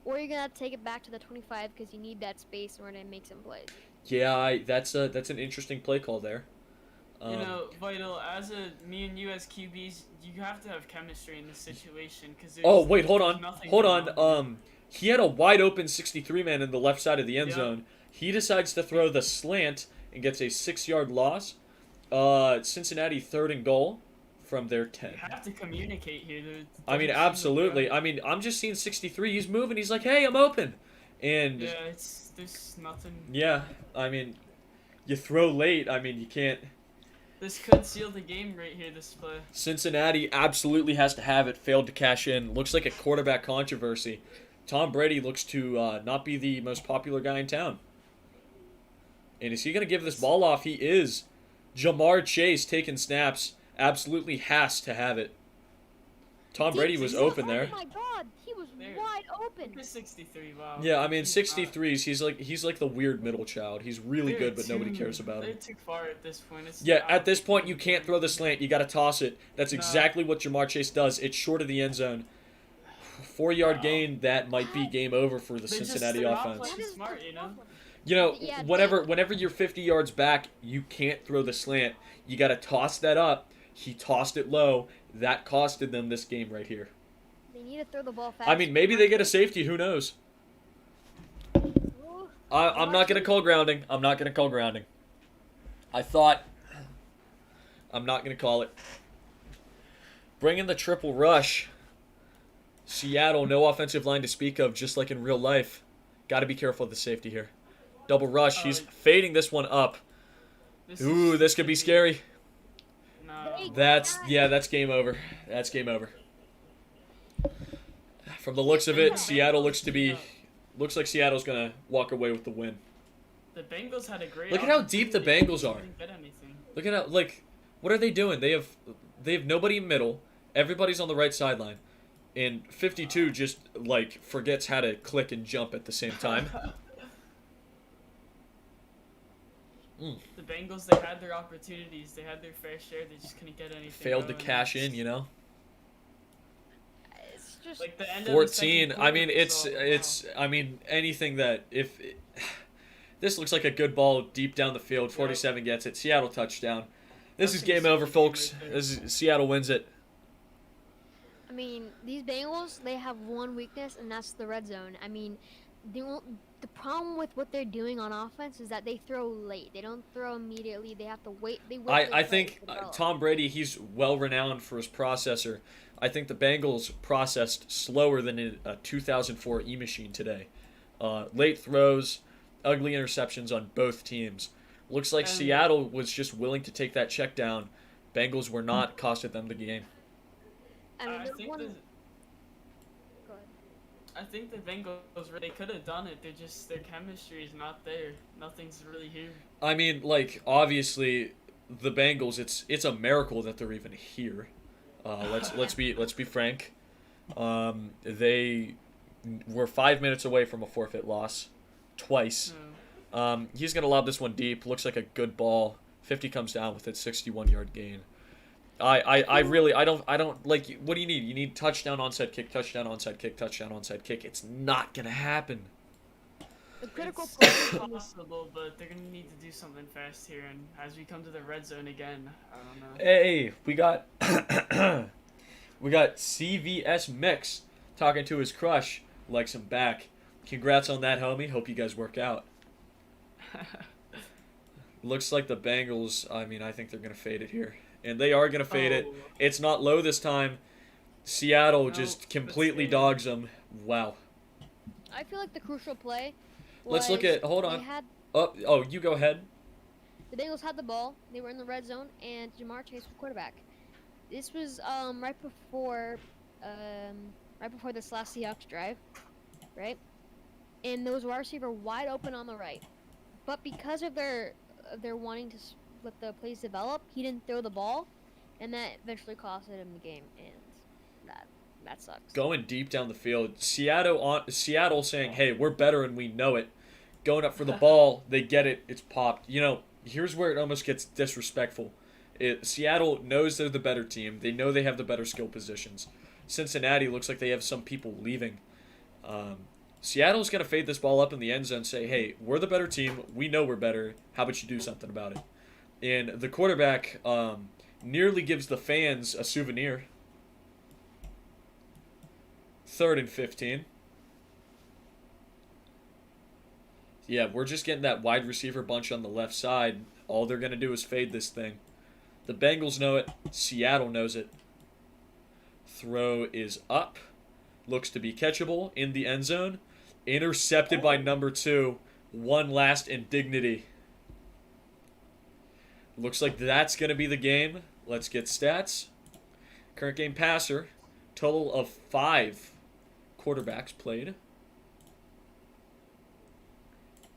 or you're gonna have to take it back to the 25 because you need that space in order to make some plays. Yeah, that's an interesting play call there. You know, Vital, me and you as QBs, you have to have chemistry in this situation. Oh, wait, hold on. He had a wide open 63 man in the left side of the end zone. He decides to throw the slant and gets a 6-yard loss. Cincinnati 3rd and goal from their 10. You have to communicate here. I mean, absolutely. I mean, I'm just seeing 63. He's moving. He's like, hey, I'm open. And yeah, there's nothing. Yeah, I mean, you throw late. I mean, you can't. This could seal the game right here, this play. Cincinnati absolutely has to have it. Failed to cash in. Looks like a quarterback controversy. Tom Brady looks to not be the most popular guy in town. And is he going to give this ball off? He is. Jamar Chase taking snaps. Absolutely has to have it. Tom Brady was open there. Oh my God, he was wide open. He's 63, wow. Yeah, I mean 63s. He's like the weird middle child. He's really good, but nobody cares about him. They're too far at this point. Yeah, at this point you can't throw the slant. You got to toss it. That's exactly what Jamar Chase does. It's short of the end zone. 4-yard gain. That might be game over for the Cincinnati offense. Smart, you know. You know, whenever you're 50 yards back, you can't throw the slant. You got to toss that up. He tossed it low. That costed them this game right here. They need to throw the ball fast. I mean, maybe they get a safety. Who knows? I'm not going to call grounding. I'm not going to call grounding. I thought. I'm not going to call it. Bring in the triple rush. Seattle, no offensive line to speak of, just like in real life. Got to be careful of the safety here. Double rush. He's fading this one up. Ooh, this could be scary. No. That's game over. That's game over. From the looks of it, Seattle looks like Seattle's gonna walk away with the win. The Bengals had a great. Look at how deep the Bengals are. Didn't get anything. Look at how what are they doing? They have nobody in middle. Everybody's on the right sideline, and 52 just forgets how to click and jump at the same time. The Bengals, they had their opportunities. They had their fair share. They just couldn't get anything. Failed to cash in, you know. It's just Like the end of 14. the second I mean, quarter, it's. I mean, anything that this looks like a good ball deep down the field. 47 gets it. Seattle touchdown. This is game over, folks. Seattle wins it. I mean, these Bengals, they have one weakness, and that's the red zone. I mean, the problem with what they're doing on offense is that they throw late. They don't throw immediately. They have to wait. I think Tom Brady, he's well renowned for his processor. I think the Bengals processed slower than a 2004 E-Machine today. Late throws, ugly interceptions on both teams. Looks like Seattle was just willing to take that check down. Bengals were not, costed them the game. I think the Bengals, they could have done it. Their chemistry is not there. Nothing's really here. I mean, obviously, the Bengals, it's a miracle that they're even here. Let's be frank. They were 5 minutes away from a forfeit loss, twice. He's gonna lob this one deep. Looks like a good ball. 50 comes down with it. 61-yard gain. I don't like. What do you need? You need touchdown, onside kick, touchdown, onside kick, touchdown, onside kick. It's not gonna happen. The critical It's possible, but they're gonna need to do something fast here. And as we come to the red zone again, I don't know. Hey, we got CVS Mix talking to his crush, likes him back. Congrats on that, homie. Hope you guys work out. Looks like the Bengals. I mean, I think they're gonna fade it here. And they are going to fade it. It's not low this time. Seattle just completely dogs them. Wow. I feel like the crucial play Let's look at... Hold on. Oh, you go ahead. The Bengals had the ball. They were in the red zone, and Jamar Chase was quarterback. This was right before this last Seahawks drive, right? And there was a wide receiver wide open on the right. but because of their wanting to let the plays develop, he didn't throw the ball, and that eventually costed him the game, and that sucks. Going deep down the field, Seattle saying, "Hey, we're better and we know it." Going up for the ball, they get it, it's popped. Here's where it almost gets disrespectful. Seattle knows they're the better team. They know they have the better skill positions. Cincinnati looks like they have some people leaving. Seattle's going to fade this ball up in the end zone and say, hey, we're the better team. We know we're better. How about you do something about it? And the quarterback nearly gives the fans a souvenir. 3rd and 15. Yeah, we're just getting that wide receiver bunch on the left side. All they're going to do is fade this thing. The Bengals know it. Seattle knows it. Throw is up. Looks to be catchable in the end zone. Intercepted by number 2. One last indignity. Looks like that's going to be the game. Let's get stats. Current game passer. Total of 5 quarterbacks played.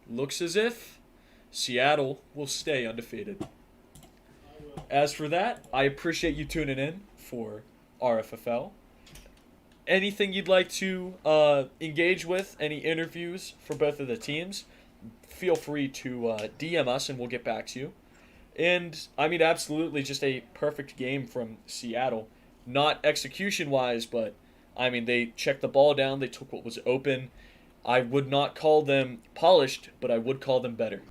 Looks as if Seattle will stay undefeated. As for that, I appreciate you tuning in for RFFL. Anything you'd like to engage with, any interviews for both of the teams, feel free to DM us and we'll get back to you. And, I mean, absolutely just a perfect game from Seattle. Not execution-wise, but, I mean, they checked the ball down. They took what was open. I would not call them polished, but I would call them better.